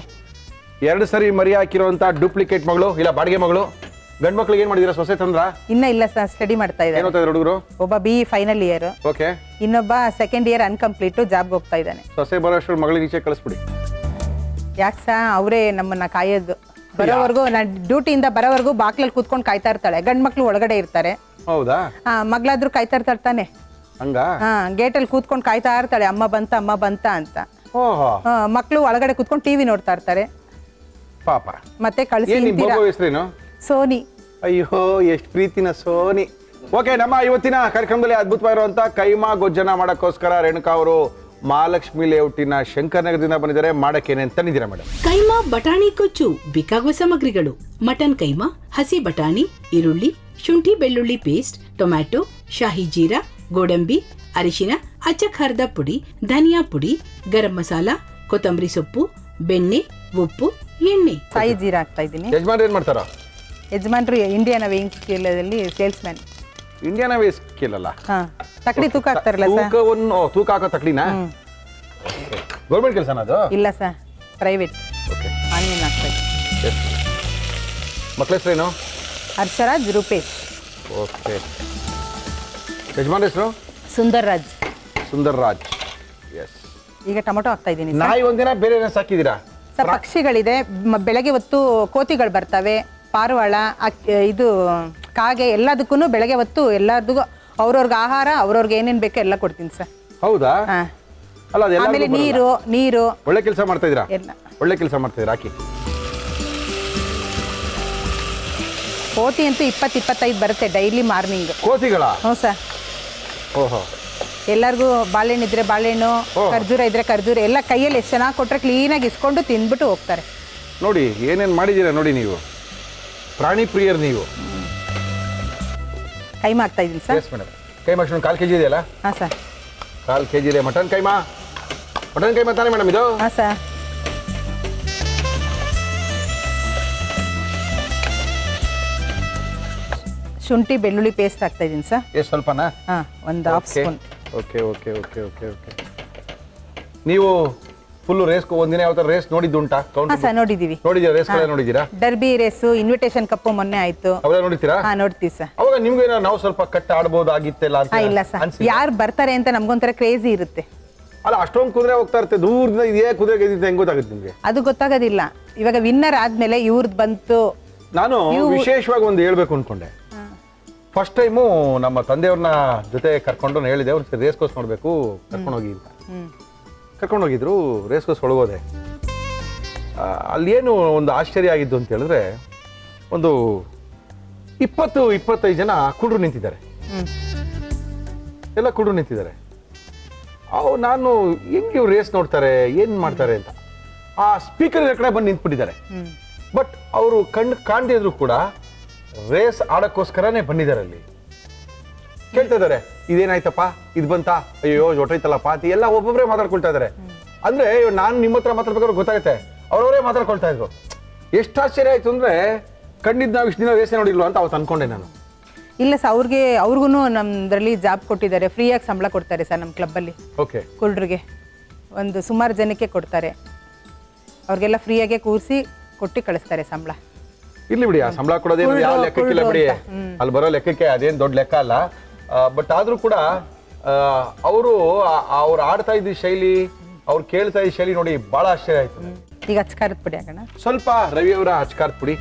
2 ಸರಿ ಮರಿ ಹಾಕಿರುವಂತ ಡೂಪ್ಲಿಕೇಟ್ ಮಗಳು, ಇಲ್ಲ ಬಾಡಿಗೆ ಮಗಳು. ಗಂಡ್ ಮಕ್ಳಿಗೆ ಏನ್ ಮಾಡಿದೀರಾ? ಸೊಸೆ ತಂದ್ರ?
ಇನ್ನ ಇಲ್ಲ ಸರ್, ಸ್ಟಡಿ ಮಾಡ್ತಾ ಇದ್ದಾರೆ.
ಏನೋತಾ ಇದ್ದಾರೆ ಹುಡುಗರು?
ಒಬ್ಬ BE ಫೈನಲ್ ಇಯರ್,
ಓಕೆ.
ಇನ್ನೊಬ್ಬ ಸೆಕೆಂಡ್ ಇಯರ್ ಅನ್ಕಂಪ್ಲೀಟ್, ಜಾಬ್ಗೆ ಹೋಗ್ತಾ ಇದ್ದಾನೆ.
ಸೊಸೆ ಬರೋಷ್ಟು ಮಗಳಿಗೆ ಈಚೆ ಕಳಿಸ್ಬಿಡಿ.
ಯಾಕೆ ಸಾ, ಅವರೇ ನಮ್ಮನ್ನ ಕಾಯೋದು. ಬರೋವರೆಗೂ ಡ್ಯೂಟಿಯಿಂದ ಬರೋವರೆಗೂ ಬಾಕ್ಲಲ್ಲಿ ಕೂತ್ಕೊಂಡು ಕಾಯ್ತಾ ಇರ್ತಾಳೆ. ಗಂಡ್ ಮಕ್ಳು ಒಳಗಡೆ ಇರ್ತಾರೆ.
ಹೌದಾ?
ಮಗ್ಳಾದ್ರೂ ಕಾಯ್ತಾ ಇರ್ತಾಳೆ ತಾನೆ.
ಹಂಗ?
ಗೇಟಲ್ಲಿ ಕೂತ್ಕೊಂಡು ಕಾಯ್ತಾ ಇರ್ತಾಳೆ, ಅಮ್ಮ ಬಂತ ಅಂತ.
ಓಹೋ.
ಮಕ್ಳು ಒಳಗಡೆ ಕೂತ್ಕೊಂಡು ಟಿವಿ ನೋಡ್ತಾ ಇರ್ತಾರೆ.
ಪಾಪ.
ಮತ್ತೆ ಕಳಿಸಿ.
ಏನ್ ನಿಮ್ ಬೋಬೋ ಹೆಸರೇನು?
ಸೋನಿ.
ಅಯ್ಯೋ ಎಷ್ಟು ಪ್ರೀತಿನ ಸೋನಿ. ಓಕೆ, ನಮ್ಮ ಇವತ್ತಿನ ಕಾರ್ಯಕ್ರಮದಲ್ಲಿ ಅದ್ಭುತವಾಗಿರುವಂತ ಕೈಮಾ ಗೊಜ್ಜನ ಮಾಡಕ್ಕೋಸ್ಕರ ರೇಣುಕಾ ಅವರು ಮಹಾಲಕ್ಷ್ಮಿ ಲೇಔಟಿನ ಶಂಕರ್ ನಗರದಿಂದ ಬಂದಿದ್ದಾರೆ. ಮಾಡಕ್ಕೆ ಏನೇನು ತಂದಿದ್ದೀರಾ ಮೇಡಮ್?
ಕೈಮಾ ಬಟಾಣಿ ಕೊಚ್ಚು. ಬೇಕಾಗುವ ಸಾಮಗ್ರಿಗಳು: ಮಟನ್ ಕೈಮಾ, ಹಸಿ ಬಟಾಣಿ, ಈರುಳ್ಳಿ, ಶುಂಠಿ ಬೆಳ್ಳುಳ್ಳಿ ಪೇಸ್ಟ್, ಟೊಮ್ಯಾಟೊ, ಶಾಹಿ ಜೀರಾ, ಗೋಡಂಬಿ, ಅರಿಶಿನ, ಅಚ್ಚ ಖಾರದ ಪುಡಿ, ಧನಿಯಾ ಪುಡಿ, ಗರಂ ಮಸಾಲ, ಕೊತ್ತಂಬರಿ ಸೊಪ್ಪು, ಬೆಣ್ಣೆ, ಉಪ್ಪು, ಎಣ್ಣೆ.
ಸಾಯಿ ಜೀರಾ ಹಾಕ್ತಾ ಇದ್ದೀನಿ.
ಯಜಮಾನ್ರು ಏನ್ ಮಾಡ್ತಾರ?
ಯಜಮಾನ್ರು ಇಂಡಿಯನ್ ವೇಯಿಂಗ್ ಸ್ಕೇಲಲ್ಲಿ ಸೇಲ್ಸ್ ಮ್ಯಾನ್.
ಇಂಡಿಯನ್ ವೇಸ್ ಕೇಳಲ್ಲ.
ತಕ್ಕಡಿ ತೂಕ ಹಾಕ್ತಾರಲ್ಲ ಸರ್.
ತೂಕ ಹಾಕೋ ತಕ್ಕಡಿನಾ? ಗೌರ್ಮೆಂಟ್ ಕೆಲಸನ ಅದು?
ಇಲ್ಲ ಸರ್, ಪ್ರೈವೇಟ್.
ಓಕೆ.
ಆನಿಯನ್ ಹಾಕ್ತಾ ಇದ್ದೀನಿ.
ಮಕ್ಕಳ ಹೆಸರೇನು?
ಹರ್ಷರಾಜ್, ರೂಪೇಶ್.
ಓಕೆ. ಯಜಮಾನ್ ಹೆಸರು?
ಸುಂದರ್ ರಾಜ್.
ಸುಂದರ್ ರಾಜ್. ಎಸ್.
ಈಗ ಟೊಮೊಟೊ ಹಾಕ್ತಾ ಇದ್ದೀನಿ.
ನಾಯಿ ಒಂದಿನ ಬೇರೆ ಏನಾದ್ರು ಸಾಕಿದ್ದೀರಾ?
ಸರ್, ಪಕ್ಷಿಗಳಿದೆ. ಬೆಳಗ್ಗೆ ಹೊತ್ತು ಕೋತಿಗಳು ಬರ್ತವೆ, ಪಾರಿವಾಳ, ಇದು ಕಾಗೆ, ಎಲ್ಲದಕ್ಕೂ ಬೆಳಗ್ಗೆ ಹೊತ್ತು ಎಲ್ಲದಕ್ಕೂ ಅವ್ರವ್ರಿಗೆ ಆಹಾರ, ಅವ್ರವ್ರಿಗೆ ಏನೇನು ಬೇಕೋ ಎಲ್ಲ ಕೊಡ್ತೀನಿ ಸರ್.
ಹೌದಾ? ಅಲ್ಲ,
ಆಮೇಲೆ ನೀರು.
ಒಳ್ಳೆ ಕೆಲಸ ಮಾಡ್ತಾ ಇದ್ದೀರಾ.
ಎಲ್ಲ
ಒಳ್ಳೆ ಕೆಲಸ ಮಾಡ್ತಾ ಇದ್ದೀರಾ. ಹಾಕಿ.
ಕೋತಿ ಅಂತೂ 20-25 ಬರುತ್ತೆ ಡೈಲಿ ಮಾರ್ನಿಂಗ್.
ಕೋತಿಗಳ?
ಹ್ಞೂ ಸರ್.
ಓಹೋ.
ಎಲ್ಲರಿಗೂ ಬಾಳೆಹಣ್ಣು ಇದ್ರೆ ಬಾಳೆಹಣ್ಣು, ಖರ್ಜೂರ ಇದ್ರೆ ಖರ್ಜೂರ, ಎಲ್ಲ ಕೈಯಲ್ಲಿ ಎಷ್ಟು ಚೆನ್ನಾಗಿ ಕೊಟ್ಟರೆ ಕ್ಲೀನಾಗಿ ಇಸ್ಕೊಂಡು ತಿಂದ್ಬಿಟ್ಟು ಹೋಗ್ತಾರೆ.
ನೋಡಿ ಏನೇನು ಮಾಡಿದ್ದೀರಾ ನೋಡಿ. ನೀವು ಪ್ರಾಣಿ ಪ್ರಿಯರ್ ನೀವು.
ಕೈಮಾ ಹಾಕ್ತಾ ಇದ್ದೀನಿ ಸರ್.
Yes madam. ಕೈಮಾ ಅಷ್ಟು 1/4 kg ಇದೆಯಲ್ಲ?
ಹಾಂ ಸರ್.
1/4 kg ಇದೆ ಮಟನ್ ಕೈಮಾ. ಮಟನ್ ಕೈಮಾ ತಾನೇ ಮೇಡಮ್ ಇದು?
ಹಾಂ ಸರ್. ಶುಂಠಿ ಬೆಳ್ಳುಳ್ಳಿ ಪೇಸ್ಟ್ ಹಾಕ್ತಾ ಇದ್ದೀನಿ ಸರ್.
ಎಷ್ಟು ಸ್ವಲ್ಪನಾ?
ಹಾಂ, ಒಂದು half spoon.
Okay okay okay okay okay. ನೀವು ಫುಲ್ ರೇಸ್ ಒಂದಿನ ಯಾವ ಥರ ರೇಸ್ ನೋಡಿದ್ದುಂಟಾ?
ಹಾಂ ಸರ್, ನೋಡಿದ್ದೀವಿ.
ನೋಡಿದ್ದೀರಾ? ರೇಸ್ ಕಡೆ ನೋಡಿದ್ದೀರಾ?
ಡರ್ಬಿ ರೇಸು, ಇನ್ವಿಟೇಷನ್ ಕಪ್ಪು ಮೊನ್ನೆ ಆಯ್ತು.
ಅವೆಲ್ಲ ನೋಡ್ತೀರಾ?
ಹಾಂ, ನೋಡ್ತೀವಿ ಸರ್.
ಅವಾಗ ನಿಮ್ಗೆ ನಾವು ಸ್ವಲ್ಪ ಕಟ್ ಆಡ್ಬೋದಾಗಿತ್ತೆಲ್ಲ ಅಂತ?
ಇಲ್ಲ ಸರ್, ಯಾರು ಬರ್ತಾರೆ ಅಂತ ನಮ್ಗೊಂಥರ ಕ್ರೇಜಿ ಇರುತ್ತೆ.
ಅಲ್ಲ, ಅಷ್ಟೊಂದು ಕುದುರೆ ಹೋಗ್ತಾ ಇರುತ್ತೆ ದೂರದಿಂದ. ಇದೇ ಕುದುರೆ ಗೆದ್ದಿದ್ದೆ ಹೆಂಗ್ ಗೊತ್ತಾಗುತ್ತೆ ನಿಮಗೆ?
ಅದು ಗೊತ್ತಾಗೋದಿಲ್ಲ. ಇವಾಗ ವಿನ್ನರ್ ಆದ್ಮೇಲೆ ಇವ್ರದ್ದು ಬಂತು.
ನಾನು ವಿಶೇಷವಾಗಿ ಒಂದು ಹೇಳ್ಬೇಕು ಅನ್ಕೊಂಡೆ. ಫಸ್ಟ್ ಟೈಮು ನಮ್ಮ ತಂದೆಯವ್ರನ್ನ ಜೊತೆ ಕರ್ಕೊಂಡು ಹೇಳಿದೆ, ಅವ್ರು ರೇಸ್ ಕೋರ್ಸ್ ನೋಡ್ಬೇಕು ಕರ್ಕೊಂಡು ಹೋಗಿ ಅಂತ. ಕರ್ಕೊಂಡು ಹೋಗಿದ್ರು. ರೇಸ್ ಕೋರ್ಸ್ ಒಳಗೋದೆ. ಅಲ್ಲೇನು ಒಂದು ಆಶ್ಚರ್ಯ ಆಗಿದ್ದು ಅಂತ ಹೇಳಿದ್ರೆ, ಒಂದು 20-25 ಜನ ಕುಡ್ರು ನಿಂತಿದ್ದಾರೆ. ಎಲ್ಲ ಕುಡ್ರು ನಿಂತಿದ್ದಾರೆ. ನಾನು ಹೆಂಗೆ ಇವ್ರು ರೇಸ್ ನೋಡ್ತಾರೆ, ಏನು ಮಾಡ್ತಾರೆ ಅಂತ ಆ ಸ್ಪೀಕರ್ ಕಡೆ ಬಂದು ನಿಂತ್ಬಿಟ್ಟಿದ್ದಾರೆ. ಬಟ್ ಅವರು ಕಾಣದೇ ಇದ್ರು ಕೂಡ ರೇಸ್ ಆಡೋಕ್ಕೋಸ್ಕರನೇ ಬಂದಿದ್ದಾರೆ. ಅಲ್ಲಿ ಕೇಳ್ತಾ ಇದ್ದಾರೆ, ಇದೇನಾಯ್ತಪ್ಪ, ಇದು ಬಂತಾ, ಅಯ್ಯೋ ಹೊಟ್ಟೈತಲ್ಲಪ್ಪ ಅಂತ ಎಲ್ಲ ಒಬ್ಬೊಬ್ಬರೇ ಮಾತಾಡ್ಕೊಳ್ತಾ ಇದ್ದಾರೆ. ಅಂದ್ರೆ ನಾನು ನಿಮ್ಮ ಹತ್ರ ಮಾತಾಡ್ಬೇಕಾದ್ರೆ ಗೊತ್ತಾಗುತ್ತೆ, ಅವರವರೇ ಮಾತಾಡ್ಕೊಳ್ತಾ ಇದ್ರು. ಎಷ್ಟು ಆಶ್ಚರ್ಯ ಆಯ್ತು ಅಂದ್ರೆ, ಕಂಡಿದ್ದು ನಾವು ಇಷ್ಟು ದಿನ ರೇಸೇ ನೋಡಿಲ್ವ ಅಂತ ಅವತ್ತು ಅನ್ಕೊಂಡೆ ನಾನು.
ಇಲ್ಲ ಸರ್, ಅವ್ರಿಗೂ ನಮ್ದ್ರಲ್ಲಿ ಜಾಬ್ ಕೊಟ್ಟಿದ್ದಾರೆ. ಫ್ರೀಯಾಗಿ ಸಂಬಳ ಕೊಡ್ತಾರೆ ಸರ್ ನಮ್ಮ ಕ್ಲಬ್ಬಲ್ಲಿ.
ಓಕೆ.
ಕುಳ್ರಿಗೆ ಒಂದು ಸುಮಾರು ಜನಕ್ಕೆ ಕೊಡ್ತಾರೆ. ಅವ್ರಿಗೆಲ್ಲ ಫ್ರೀಯಾಗೆ ಕೂರಿಸಿ ಕೊಟ್ಟು ಕಳಿಸ್ತಾರೆ ಸಂಬಳ.
ಇಲ್ಲಿ ಬಿಡಿ, ಆ ಸಂಬಳ ಕೊಡೋದೇನು ಯಾವ ಲೆಕ್ಕಕ್ಕಿಲ್ಲ ಬಿಡಿ. ಅಲ್ಲಿ ಬರೋ ಲೆಕ್ಕಕ್ಕೆ ಅದೇನು ದೊಡ್ಡ ಲೆಕ್ಕ ಅಲ್ಲ. ಬಟ್ ಆದ್ರೂ ಕೂಡ ಅವರು ಅವ್ರು ಆಡ್ತಾ ಇದ್ದ ಶೈಲಿ, ಅವ್ರು ಕೇಳ್ತಾ ಇದ್ದ ಶೈಲಿ ನೋಡಿ ಬಹಳ ಆಶ್ಚರ್ಯ ಆಯ್ತು.
ಈಗ ಅಚ್ಕಾರದ ಪುಡಿ ಹಾಕೋಣ.
ಸ್ವಲ್ಪ ರವಿಯವರ ಅಚ್ಕಾರದ ಪುಡಿ.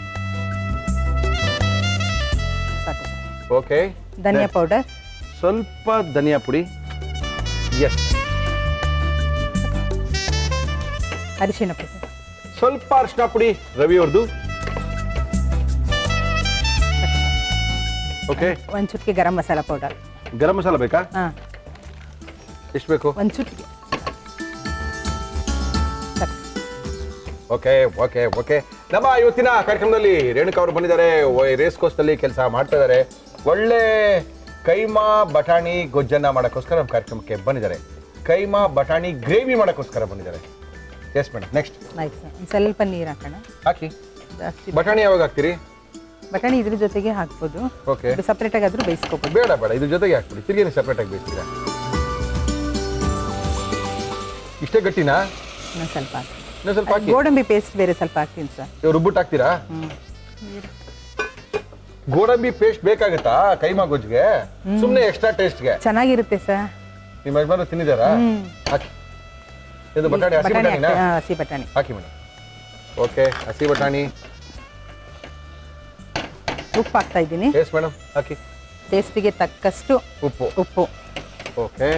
ಸಾಕು.
ಓಕೆ.
ಧನಿಯಾ ಪೌಡರ್
ಸ್ವಲ್ಪ. ಧನಿಯಾ ಪುಡಿ. ಎಸ್.
ಅರಿಶಿನ ಪುಡಿ
ಸ್ವಲ್ಪ ಅರಿಶಿನ ಪುಡಿ ರವಿ ಅವ್ರದ್ದು. ಓಕೆ,
ಒಂದು ಚುಟ್ಕಿ ಗರಂ ಮಸಾಲ ಪೌಡರ್.
ಗರಂ ಮಸಾಲ ಬೇಕಾ?
ಹಾಂ,
ಎಷ್ಟು ಬೇಕು?
ಒಂದು ಚುಟ್ಕಿ.
Okay okay okay. ನಮ್ಮ ಇವತ್ತಿನ ಕಾರ್ಯಕ್ರಮದಲ್ಲಿ ರೇಣುಕಾ ಅವರು ಬಂದಿದ್ದಾರೆ. ರೇಸ್ ಕೋರ್ಸ್ನಲ್ಲಿ ಕೆಲಸ ಮಾಡ್ತಾ ಇದ್ದಾರೆ. ಒಳ್ಳೆ ಕೈಮಾ ಬಟಾಣಿ ಗೊಜ್ಜನ್ನ ಮಾಡೋಕ್ಕೋಸ್ಕರ ನಮ್ಮ ಕಾರ್ಯಕ್ರಮಕ್ಕೆ ಬಂದಿದ್ದಾರೆ. ಕೈಮಾ ಬಟಾಣಿ ಗ್ರೇವಿ ಮಾಡೋಕ್ಕೋಸ್ಕರ ಬಂದಿದ್ದಾರೆ. ಎಸ್ ಮೇಡಮ್, ನೆಕ್ಸ್ಟ್
ಆಯ್ತು ಸರ್, ಒಂದು ಸ್ವಲ್ಪ ನೀರು ಹಾಕೋಣ.
ಹಾಕಿ.
ಜಾಸ್ತಿ
ಬಟಾಣಿ ಯಾವಾಗ ಹಾಕ್ತೀರಿ?
ಬಟಾಣಿ ಇದ್ರ ಜೊತೆಗೆ ಹಾಕ್ಬೋದು.
ಓಕೆ,
ಸಪ್ರೇಟಾಗಿ ಆದರೂ ಬೇಯಿಸ್ಕೋಬೋದು.
ಬೇಡ ಬೇಡ, ಇದ್ರ ಜೊತೆಗೆ ಹಾಕ್ಬಿಡಿ. ತಿರ್ಗೇನೆ ಸಪ್ರೇಟಾಗಿ ಬೇಯಿಸ್ತೀರಾ? ಇಷ್ಟೇ ಗಟ್ಟಿನಾ?
ಇನ್ನೊಂದು ಸ್ವಲ್ಪ ಹಾಕಿ.
ಇನ್ನೂ ಸ್ವಲ್ಪ ಹಾಕಿ.
ಗೋಡಂಬಿ ಪೇಸ್ಟ್ ಬೇರೆ ಸ್ವಲ್ಪ ಹಾಕ್ತೀನಿ ಸರ್.
ಇವ್ರು ರುಬ್ಬಿಟ್ಟು ಹಾಕ್ತೀರಾ? ಗೋಡಂಬಿ ಪೇಸ್ಟ್ ಬೇಕಾಗುತ್ತಾ ಕೈಮಾ ಗೊಜ್ಜಿಗೆ? ಸುಮ್ಮನೆ ಎಕ್ಸ್ಟ್ರಾ ಟೇಸ್ಟ್ಗೆ
ಚೆನ್ನಾಗಿರುತ್ತೆ ಸರ್.
ನಿಮ್ಮ ಯಜಮಾನ ತಿಂದಿದ್ದಾರಾ? ಹಾಕಿ. ಇದು ಬಟಾಣಿ, ಹಸಿ
ಬಟಾಣಿ
ಬಟಾಣಿನಾ?
ಹಸಿ ಬಟಾಣಿ
ಹಾಕಿ ಮೇಡಮ್. ಓಕೆ, ಹಸಿ ಬಟಾಣಿ.
ಉಪ್ಪು ಹಾಕ್ತಾ ಇದ್ದೀನಿ.
ಎಸ್ ಮೇಡಮ್, ಹಾಕಿ.
ಟೇಸ್ಟಿಗೆ ತಕ್ಕಷ್ಟು ಉಪ್ಪು.
ಓಕೆ,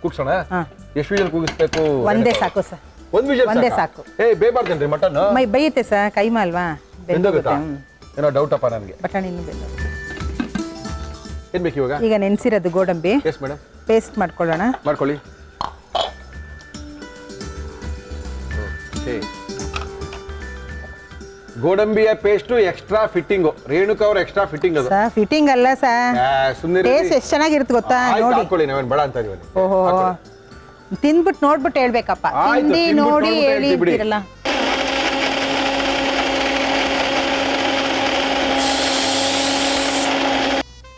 ಕೂಗ್ಸೋಣ?
ಹಾಂ,
ಎಷ್ಟು ವಿಜಲ್ ಕೂಗಿಸ್ಬೇಕು?
ಒಂದೇ ಸಾಕು ಸರ್.
ಒಂದು ವಿಜಲ್
ಒಂದೇ ಸಾಕು.
ಬೇಬಾರ್ದೇನ್ರಿ ಮಟನ್?
ಬೇಯುತ್ತೆ ಸರ್, ಕೈಮಾ ಅಲ್ವಾ,
ಬೆಂದೋಗುತ್ತಾ? ಏನೋ ಡೌಟ್ ಅಪ್ಪ ನನಗೆ.
ಬಟಾಣಿ ಇನ್ನೂ ಬೆಂದ.
ಏನ್ ಬೇಕು ಇವಾಗ?
ಈಗ ನೆನೆಸಿರೋದು ಗೋಡಂಬಿ
ಎಸ್ ಮೇಡಮ್,
ಪೇಸ್ಟ್ ಮಾಡ್ಕೊಳ್ಳೋಣ.
ಮಾಡ್ಕೊಳ್ಳಿ. ಓಕೆ, ಗೋಡಂಬಿಯ ಪೇಸ್ಟು ಎಕ್ಸ್ಟ್ರಾ ಫಿಟ್ಟಿಂಗು. ರೇಣುಕಾ ಅವ್ರ ಎಕ್ಸ್ಟ್ರಾ ಫಿಟ್ಟಿಂಗ್ ಅದು.
ಸರ್ ಫಿಟ್ಟಿಂಗ್ ಅಲ್ಲ ಸರ್,
ಸುಮ್ಮನೆ
ಟೇಸ್ಟ್ ಎಷ್ಟು ಚೆನ್ನಾಗಿರುತ್ತೆ ಗೊತ್ತಾ ನೋಡಿ.
ಹಾಕೊಳ್ಳಿ, ನಾವೇನು ಬೇಡ ಅಂತ ಇದೀವಿ.
ಓಹೋ, ತಿಂದ್ಬಿಟ್ಟು ನೋಡ್ಬಿಟ್ಟು ಹೇಳ್ಬೇಕಪ್ಪ.
ಆಯ್ತು,
ತಿಂದು
ತಿಂದ್ಬಿಟ್ಟು
ನೋಡಿ
ನೋಡ್ಬಿಟ್ಟು
ಹೇಳಿ
ಹೇಳ್ತೀವಿ ಬಿಡಿ.
ಇರ್ತೀರಲ್ಲ.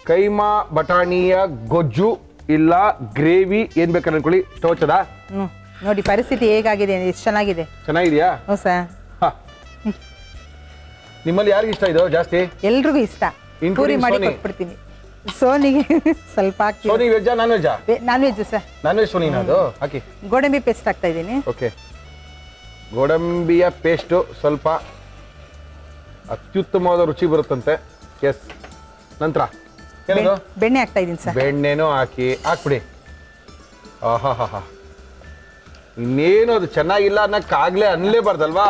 ಕೈಮಾ ಬಟಾಣಿಯ ಗೊಜ್ಜು ಇಲ್ಲ ಗ್ರೇವಿ ಏನ್ ಬೇಕಾದ್ರೆ ಅನ್ಕೊಳ್ಳಿ. ಸ್ಟವ್ ಹಚ್ಚದಾ?
ನೋಡಿ ಪರಿಸ್ಥಿತಿ ಹೇಗಾಗಿದೆ, ಎಷ್ಟು ಚೆನ್ನಾಗಿದೆ.
ಚೆನ್ನಾಗಿದ್ಯಾ?
ಹ್ಞೂ ಸರ್.
ನಿಮ್ಮಲ್ಲಿ ಯಾರಿಗೆ ಇಷ್ಟ ಇದು ಜಾಸ್ತಿ?
ಎಲ್ರಿಗೂ ಇಷ್ಟ.
Including
ಪೂರಿ ಮಾಡಿ
ಸೋನಿ?
ಕೊಟ್ಬಿಡ್ತೀನಿ. ಸೋನಿಗೆ ಸ್ವಲ್ಪ ಹಾಕಿ.
ಸೋನಿ ವೆಜ್ಜಾ ನಾನ್ ವೆಜ್ಜಾ?
Non veg sir.
Non veg ಸೋನಿನಾ ಅದು? ಹಾಕಿ.
ಗೋಡಂಬಿ ಪೇಸ್ಟ್ ಹಾಕ್ತಾ ಇದ್ದೀನಿ.
ಓಕೆ, ಗೋಡಂಬಿಯ ಪೇಸ್ಟು ಸ್ವಲ್ಪ ಅತ್ಯುತ್ತಮವಾದ ರುಚಿ ಬರುತ್ತಂತೆ. ಎಸ್, ನಂತರ ಏನದು?
ಬೆಣ್ಣೆ ಹಾಕ್ತಾ ಇದ್ದೀನಿ ಸರ್.
ಬೆಣ್ಣೆನೂ ಹಾಕ್ಬಿಡಿ. ಆಹಾ, ಇನ್ನೇನು ಅದು ಚೆನ್ನಾಗಿಲ್ಲ ಅನ್ನಕ್ಕಾಗ್ಲೇ ಅನ್ಲೇಬಾರ್ದಲ್ವಾ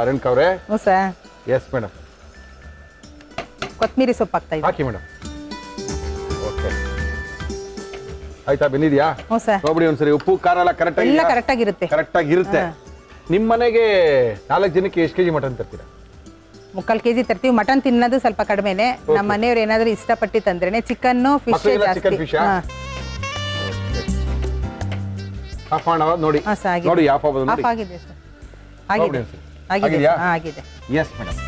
ರೇಣುಕಾ ಅವ್ರೆ?
ಹ್ಞೂ ಸರ್.
ಎಸ್ ಮೇಡಮ್,
ಕೊತ್ತಂಬರಿ ಸೊಪ್ಪು ಹಾಕ್ತಾ ಇದ್ದೀನಿ.
ಹಾಕಿ ಮೇಡಮ್. ಓಕೆ, ಆಯ್ತಾ? ಬೆಂದಿದ್ಯಾ?
ಹ್ಞೂ ಸರ್.
ನೋಡ್ಬಿಡಿ ಒಂದ್ಸರಿ. ಉಪ್ಪು ಖಾರ ಎಲ್ಲ
ಎಲ್ಲ ಕರೆಕ್ಟಾಗಿರುತ್ತೆ.
ಕರೆಕ್ಟಾಗಿರುತ್ತೆ. ನಿಮ್ಮ ಮನೆಗೆ 4 ಜನಕ್ಕೆ ಎಷ್ಟು ಕೆಜಿ ಮಟನ್ ತರ್ತೀರಾ?
3/4 kg ತರ್ತೀವಿ. ಮಟನ್ ತಿನ್ನೋದು ಸ್ವಲ್ಪ ಕಡಿಮೆನೆ. ನಮ್ಮ ಮನೆಯವ್ರು ಏನಾದರೂ ಇಷ್ಟಪಟ್ಟು ತಂದ್ರೇನೆ ಚಿಕನ್ನು ಫಿಶ್
ಮಕ್ಕಳಿಗೆಲ್ಲ ಚಿಕನ್
ಜಾಸ್ತಿ.
ಫಿಶ್ ಆಫ್ ಮಾಡೋಣ ನೋಡಿ.
ಹಾಂ ಸರ್, ಆಗಿದೆ.
ನೋಡಿ ಆಫ್ ಆಗೋದು ನೋಡಿ.
ಆಫ್ ಆಗಿದೆ ಸರ್. ಆಗಿದೆ.
ನೋಡಿ.
ಆಗಿದೆ.
ಆಗಿದೆಯಾ?
ಹಾಂ, ಆಗಿದೆ.
Yes madam.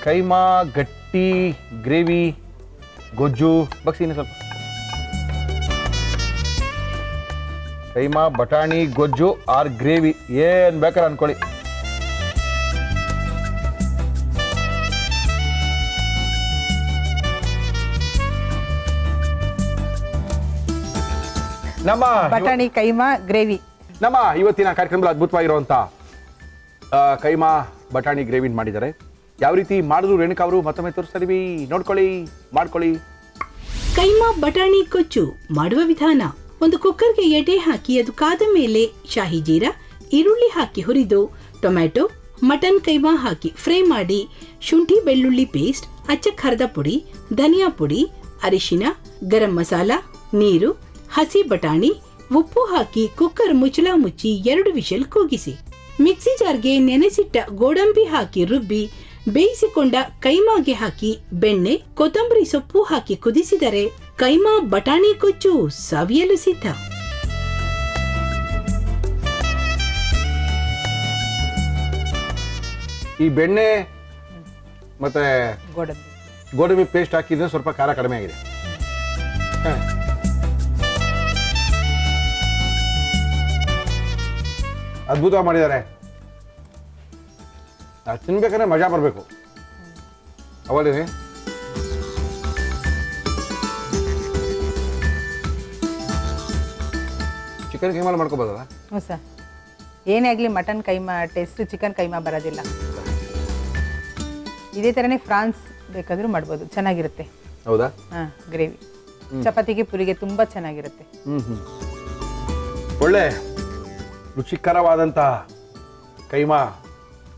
ಕೈಮಾ ಗಟ್ಟಿ ಗ್ರೇವಿ ಗೊಜ್ಜು ಬಗ್ಸಿ ಇನ್ನು ಸ್ವಲ್ಪ. ಕೈಮಾ ಬಟಾಣಿ ಗೊಜ್ಜು ಆರ್ ಗ್ರೇವಿ ಏನ್ ಬೇಕಾದ್ರೆ ಅನ್ಕೊಳ್ಳಿ. ನಮ್ಮ
ಬಟಾಣಿ ಕೈಮಾ ಗ್ರೇವಿ.
ನಮ್ಮ ಇವತ್ತಿನ ಕಾರ್ಯಕ್ರಮದಲ್ಲಿ ಅದ್ಭುತವಾಗಿರುವಂಥ ಕೈಮಾ ಬಟಾಣಿ ಗ್ರೇವಿ ಮಾಡಿದ್ದಾರೆ. ಯಾವ ರೀತಿ ಮಾಡಿದ್ರು ರೇಣುಕಾ ಅವರು ಮತ್ತೊಮ್ಮೆ ತೋರಿಸ್ತೀವಿ, ನೋಡ್ಕೊಳ್ಳಿ, ಮಾಡ್ಕೊಳ್ಳಿ.
ಕೈಮಾ ಬಟಾಣಿ ಕೊಚ್ಚು ಮಾಡುವ ವಿಧಾನ: ಒಂದು ಕುಕ್ಕರ್ಗೆ ಎಡೆ ಹಾಕಿ ಅದು ಕಾದ ಮೇಲೆ ಶಾಹಿ ಜೀರಾ, ಈರುಳ್ಳಿ ಹಾಕಿ ಹುರಿದು ಟೊಮ್ಯಾಟೊ, ಮಟನ್ ಕೈಮಾ ಹಾಕಿ ಫ್ರೈ ಮಾಡಿ, ಶುಂಠಿ ಬೆಳ್ಳುಳ್ಳಿ ಪೇಸ್ಟ್, ಅಚ್ಚ ಖಾರದ ಪುಡಿ, ಧನಿಯಾ ಪುಡಿ, ಅರಿಶಿನ, ಗರಂ ಮಸಾಲ, ನೀರು, ಹಸಿ ಬಟಾಣಿ, ಉಪ್ಪು ಹಾಕಿ ಕುಕ್ಕರ್ ಮುಚ್ಚಳ ಮುಚ್ಚಿ 2 ವಿಷಲ್ ಕೂಗಿಸಿ. ಮಿಕ್ಸಿ ಜಾರ್ಗೆ ನೆನೆಸಿಟ್ಟ ಗೋಡಂಬಿ ಹಾಕಿ ರುಬ್ಬಿ ಬೇಯಿಸಿಕೊಂಡ ಕೈಮಾಗೆ ಹಾಕಿ ಬೆಣ್ಣೆ, ಕೊತ್ತಂಬರಿ ಸೊಪ್ಪು ಹಾಕಿ ಕುದಿಸಿದರೆ ಕೈಮಾ ಬಟಾಣಿ ಕೊಚ್ಚು ಸವಿಯಲು ಸಿದ್ಧ.
ಈ ಬೆಣ್ಣೆ ಮತ್ತೆ
ಗೋಡಂಬಿ
ಗೋಡಂಬಿ ಪೇಸ್ಟ್ ಹಾಕಿದ್ರೆ ಸ್ವಲ್ಪ ಖಾರ ಕಡಿಮೆ ಆಗಿದೆ. ಅದ್ಭುತ ಮಾಡಿದ್ದಾರೆ. ತಿನ್ಬೇಕಂದ್ರೆ ಮಜಾ ಬರಬೇಕು ಅವಳಿ. ಚಿಕನ್ ಕೈಮಾ ಮಾಡ್ಕೋಬೋದಲ್ಲ?
ಹ್ಞೂ ಸರ್. ಏನೇ ಆಗಲಿ mutton keema taste chicken keema ಬರೋದಿಲ್ಲ. ಇದೇ ಥರನೇ ಫ್ರಾನ್ಸ್ ಬೇಕಾದರೂ ಮಾಡ್ಬೋದು, ಚೆನ್ನಾಗಿರುತ್ತೆ.
ಹೌದಾ?
ಹಾಂ, ಗ್ರೇವಿ ಚಪಾತಿಗೆ ಪುರಿಗೆ ತುಂಬ ಚೆನ್ನಾಗಿರುತ್ತೆ.
ಒಳ್ಳೆ ರುಚಿಕರವಾದಂತಹ ಕೈಮಾ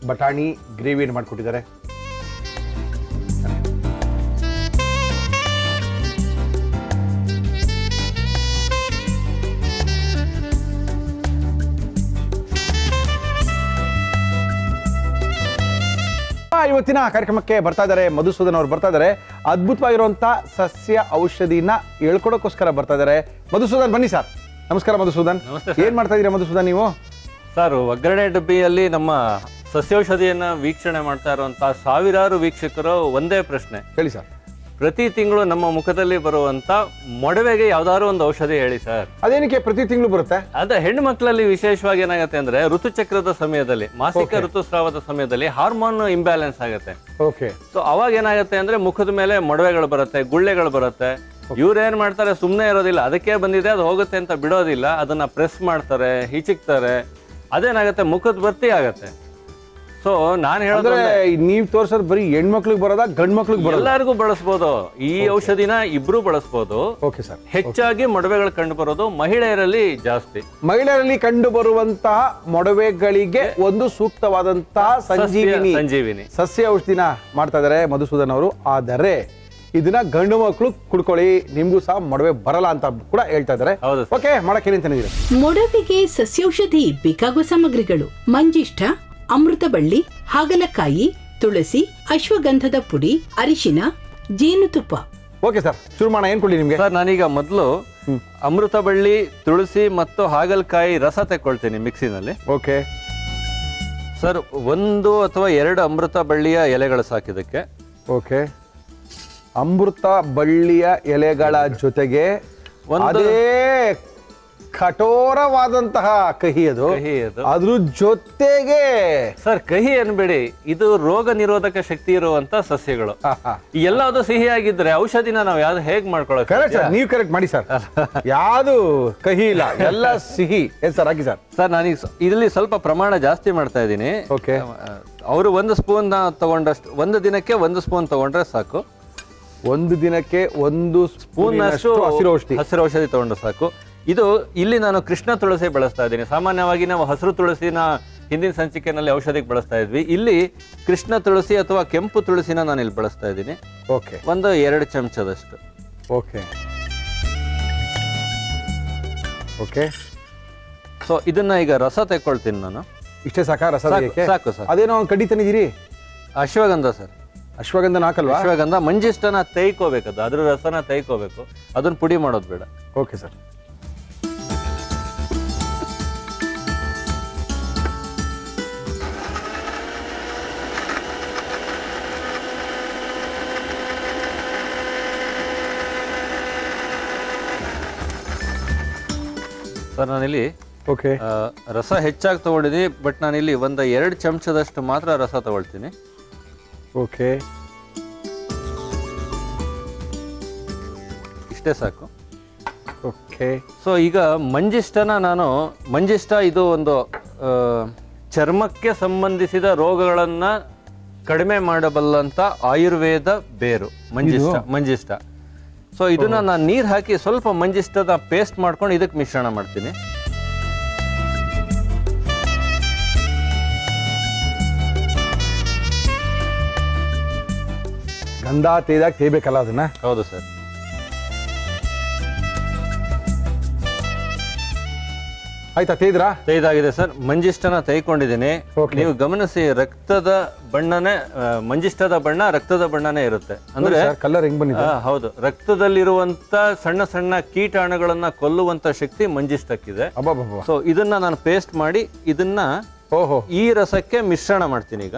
ಬಟಾಣಿ ಗ್ರೇವಿಯನ್ನು ಮಾಡಿಕೊಟ್ಟಿದ್ದಾರೆ. ಇವತ್ತಿನ ಕಾರ್ಯಕ್ರಮಕ್ಕೆ ಬರ್ತಾ ಇದ್ದಾರೆ ಮಧುಸೂದನ್ ಅವರು ಬರ್ತಾ ಇದ್ದಾರೆ. ಅದ್ಭುತವಾಗಿರುವಂತ ಸಸ್ಯ ಔಷಧಿನ ಹೇಳ್ಕೊಡೋಕ್ಕೋಸ್ಕರ ಬರ್ತಾ ಇದ್ದಾರೆ. ಮಧುಸೂದನ್ ಬನ್ನಿ ಸರ್. ನಮಸ್ಕಾರ ಮಧುಸೂದನ್. ಏನ್ ಮಾಡ್ತಾ ಇದೀರಾ ಮಧುಸೂದನ್ ನೀವು?
ಸರ್, ಒಗ್ಗರಣೆ ಡಬ್ಬಿಯಲ್ಲಿ ನಮ್ಮ ಸಸ್ಯೌಷಧಿಯನ್ನ ವೀಕ್ಷಣೆ ಮಾಡ್ತಾ ಇರುವಂತಹ ಸಾವಿರಾರು ವೀಕ್ಷಕರು ಒಂದೇ ಪ್ರಶ್ನೆ.
ಹೇಳಿ ಸರ್.
ಪ್ರತಿ ತಿಂಗಳು ನಮ್ಮ ಮುಖದಲ್ಲಿ ಬರುವಂತ ಮೊಡವೆಗೆ ಯಾವ್ದಾದ್ರು ಒಂದು ಔಷಧಿ ಹೇಳಿ ಸರ್.
ಅದೇನಕ್ಕೆ ಪ್ರತಿ ತಿಂಗಳು ಬರುತ್ತೆ?
ಅದ ಹೆಣ್ಣು ಮಕ್ಕಳಲ್ಲಿ ವಿಶೇಷವಾಗಿ ಏನಾಗುತ್ತೆ ಅಂದ್ರೆ ಋತುಚಕ್ರದ ಸಮಯದಲ್ಲಿ, ಮಾಸಿಕ ಋತುಸ್ರಾವದ ಸಮಯದಲ್ಲಿ ಹಾರ್ಮೋನ್ ಇಂಬ್ಯಾಲೆನ್ಸ್ ಆಗುತ್ತೆ.
ಓಕೆ.
ಸೊ ಅವಾಗ ಏನಾಗುತ್ತೆ ಅಂದ್ರೆ ಮುಖದ ಮೇಲೆ ಮೊಡವೆಗಳು ಬರುತ್ತೆ, ಗುಳ್ಳೆಗಳು ಬರುತ್ತೆ. ಇವ್ರು ಏನ್ ಮಾಡ್ತಾರೆ, ಸುಮ್ಮನೆ ಇರೋದಿಲ್ಲ, ಅದಕ್ಕೆ ಬಂದಿದೆ ಅದು ಹೋಗುತ್ತೆ ಅಂತ ಬಿಡೋದಿಲ್ಲ, ಅದನ್ನ ಪ್ರೆಸ್ ಮಾಡ್ತಾರೆ, ಹಿಚಿಕ್ತಾರೆ. ಅದೇನಾಗುತ್ತೆ, ಮುಖದ ಭರ್ತಿ ಆಗತ್ತೆ. ಸೊ ನಾನು
ಹೇಳಿದ್ರೆ ನೀವ್ ತೋರ್ಸೋದು ಬರೀ ಹೆಣ್ಮಕ್ಳಿಗೆ ಬರೋದಾ ಗಂಡ್ ಮಕ್ಳಿಗೆ ಬರೋದಾ?
ಎಲ್ಲರಿಗೂ ಬಳಸಬಹುದು ಈ ಔಷಧಿನ, ಇಬ್ರು ಬಳಸಬಹುದು.
Okay sir.
ಹೆಚ್ಚಾಗಿ ಮೊಡವೆಗಳು ಕಂಡು ಬರೋದು ಮಹಿಳೆಯರಲ್ಲಿ ಜಾಸ್ತಿ.
ಮಹಿಳೆಯರಲ್ಲಿ ಕಂಡು ಬರುವಂತಹ ಮೊಡವೆಗಳಿಗೆ ಒಂದು ಸೂಕ್ತವಾದಂತಹ ಸಂಜೀವಿನಿ ಸಸ್ಯ ಔಷಧಿನ ಮಾಡ್ತಾ ಇದಾರೆ ಮಧುಸೂದನ್ ಅವರು. ಆದರೆ ಇದನ್ನ ಗಂಡು ಮಕ್ಕಳು ಕುಡ್ಕೊಳ್ಳಿ, ನಿಮ್ಗೂ ಸಹ ಮೊಡವೆ ಬರಲ್ಲ ಅಂತ ಕೂಡ ಹೇಳ್ತಾ ಇದಾರೆ. ಓಕೆ, ಮಾಡಕ್ಕೆ ಏನಂತ?
ಮೊಡವೆಗೆ ಸಸ್ಯೌಷಧಿ ಬೇಕಾಗುವ ಸಾಮಗ್ರಿಗಳು: ಮಂಜಿಷ್ಠ, ಅಮೃತಬಳ್ಳಿ, ಹಾಗಲಕಾಯಿ, ತುಳಸಿ, ಅಶ್ವಗಂಧದ ಪುಡಿ, ಅರಿಶಿನ, ಜೇನುತುಪ್ಪ.
ಓಕೆ ಸರ್, ಶುರು ಮಾಡೋಣ. ಏನ್ ಕೊಡಿ ನಿಮ್ಗೆ?
ಸರ್, ನಾನೀಗ ಮೊದಲು ಅಮೃತಬಳ್ಳಿ, ತುಳಸಿ ಮತ್ತು ಹಾಗಲಕಾಯಿ ರಸ ತೆಕ್ಕೊಳ್ತೀನಿ ಮಿಕ್ಸಿನಲ್ಲಿ.
ಓಕೆ
ಸರ್, 1 ಅಥವಾ 2 ಅಮೃತ ಬಳ್ಳಿಯ ಎಲೆಗಳು ಸಾಕಿದಕ್ಕೆ.
ಓಕೆ. ಅಮೃತ ಬಳ್ಳಿಯ ಎಲೆಗಳ ಜೊತೆಗೆ ಅದೇ ಕಠೋರವಾದಂತಹ ಕಹಿ ಅದು. ಅದ್ರ ಜೊತೆಗೆ
ಸರ್, ಕಹಿ ಅನ್ಬೇಡಿ, ಇದು ರೋಗ ನಿರೋಧಕ ಶಕ್ತಿ ಇರುವಂತ ಸಸ್ಯಗಳು. ಎಲ್ಲಾದ್ರು ಸಿಹಿ ಆಗಿದ್ರೆ ಔಷಧಿನ ನಾವು ಯಾವ್ದು ಹೇಗ್ ಮಾಡ್ಕೊಳ್ಳೋಕೆ?
ಕರೆಕ್ಟ್ ಸರ್, ನೀವು ಕರೆಕ್ಟ್ ಮಾಡಿ ಸರ್. ಯಾವುದು ಕಹಿ ಇಲ್ಲ, ಎಲ್ಲ ಸಿಹಿ. ಏನ್ ಸರ್ ಹಾಕಿ ಸರ್.
ಸರ್, ನಾನೀಗ ಇಲ್ಲಿ ಸ್ವಲ್ಪ ಪ್ರಮಾಣ ಜಾಸ್ತಿ ಮಾಡ್ತಾ ಇದ್ದೀನಿ.
ಓಕೆ.
ಅವರು 1 ಸ್ಪೂನ್ ತಗೊಂಡಷ್ಟು, 1 ದಿನಕ್ಕೆ 1 ಸ್ಪೂನ್ ತಗೊಂಡ್ರೆ ಸಾಕು.
1 ದಿನಕ್ಕೆ 1 ಸ್ಪೂನ್
ಹಸಿರು ಔಷಧಿ ತಗೊಂಡ್ರೆ ಸಾಕು. ಇದು ಇಲ್ಲಿ ನಾನು ಕೃಷ್ಣ ತುಳಸಿ ಬಳಸ್ತಾ ಇದ್ದೀನಿ. ಸಾಮಾನ್ಯವಾಗಿ ನಾವು ಹಸಿರು ತುಳಸಿನ ಹಿಂದಿನ ಸಂಚಿಕೆನಲ್ಲಿ ಔಷಧಿಗೆ ಬಳಸ್ತಾ ಇದ್ವಿ. ಇಲ್ಲಿ ಕೃಷ್ಣ ತುಳಸಿ ಅಥವಾ ಕೆಂಪು ತುಳಸಿನ ನಾನು ಇಲ್ಲಿ ಬಳಸ್ತಾ ಇದ್ದೀನಿ.
ಓಕೆ.
2 ಚಮಚದಷ್ಟು.
ಓಕೆ. ಓಕೆ.
ಸೊ ಇದನ್ನ ಈಗ ರಸ ತೆಕ್ಕೊಳ್ತೀನಿ ನಾನು.
ಇಷ್ಟೇ ಸಾಕಾ ರಸ?
ಸಾಕು ಸರ್.
ಅದೇನೋ ಒಂದು ಕಡ್ಡಿ ತಂದಿದ್ದೀರಿ?
ಅಶ್ವಗಂಧ ಸರ್.
ಅಶ್ವಗಂಧನ ಹಾಕಲ್ವಾ?
ಅಶ್ವಗಂಧ ಮಂಜಿಷ್ಟನ ತೈಕೋಬೇಕದು, ಅದ್ರ ರಸನ ತೈಕೋಬೇಕು, ಅದನ್ನ ಪುಡಿ ಮಾಡೋದು ಬೇಡ.
Okay sir.
ಸರ್, ನಾನಿಲ್ಲಿ
ಓಕೆ
ರಸ ಹೆಚ್ಚಾಗಿ ತಗೊಂಡಿದ್ದೀನಿ, ಬಟ್ ನಾನಿಲ್ಲಿ 2 ಚಮಚದಷ್ಟು ಮಾತ್ರ ರಸ ತಗೊಳ್ತೀನಿ.
ಓಕೆ.
ಇಷ್ಟೇ ಸಾಕು.
ಓಕೆ.
ಸೊ ಈಗ ಮಂಜಿಷ್ಟ ಇದು ಒಂದು ಚರ್ಮಕ್ಕೆ ಸಂಬಂಧಿಸಿದ ರೋಗಗಳನ್ನ ಕಡಿಮೆ ಮಾಡಬಲ್ಲಂತ ಆಯುರ್ವೇದ ಬೇರು ಮಂಜಿಷ್ಟ. ಸೊ ಇದನ್ನ ನಾನು ನೀರು ಹಾಕಿ ಸ್ವಲ್ಪ ಮಂಜಿಷ್ಟದ ಪೇಸ್ಟ್ ಮಾಡ್ಕೊಂಡು ಇದಕ್ಕೆ ಮಿಶ್ರಣ ಮಾಡ್ತೀನಿ.
ಗಂಧ ತೇದಾಗ ತೇಬೇಕಲ್ಲ ಅದನ್ನ?
ಹೌದು ಸರ್.
ಆಯ್ತಾ? ತೇದಾಗಿದೆ
ಸರ್. ಮಂಜಿಷ್ಟನ ತೈಕೊಂಡಿದ್ದೀನಿ. ನೀವು ಗಮನಿಸಿ, ರಕ್ತದ ಬಣ್ಣನೇ, ಮಂಜಿಷ್ಟದ ಬಣ್ಣ ರಕ್ತದ ಬಣ್ಣನೇ ಇರುತ್ತೆ. ಅಂದ್ರೆ
ಕಲರ್ ಹೆಂಗ್ ಬಂದಿದೆ?
ಹೌದು, ರಕ್ತದಲ್ಲಿರುವಂತ ಸಣ್ಣ ಸಣ್ಣ ಕೀಟಾಣುಗಳನ್ನ ಕೊಲ್ಲುವಂತ ಶಕ್ತಿ ಮಂಜಿಷ್ಟಕ್ಕಿದೆ. ಸೊ ಇದನ್ನ ನಾನು ಪೇಸ್ಟ್ ಮಾಡಿ ಇದನ್ನ ಈ ರಸಕ್ಕೆ ಮಿಶ್ರಣ ಮಾಡ್ತೀನಿ ಈಗ.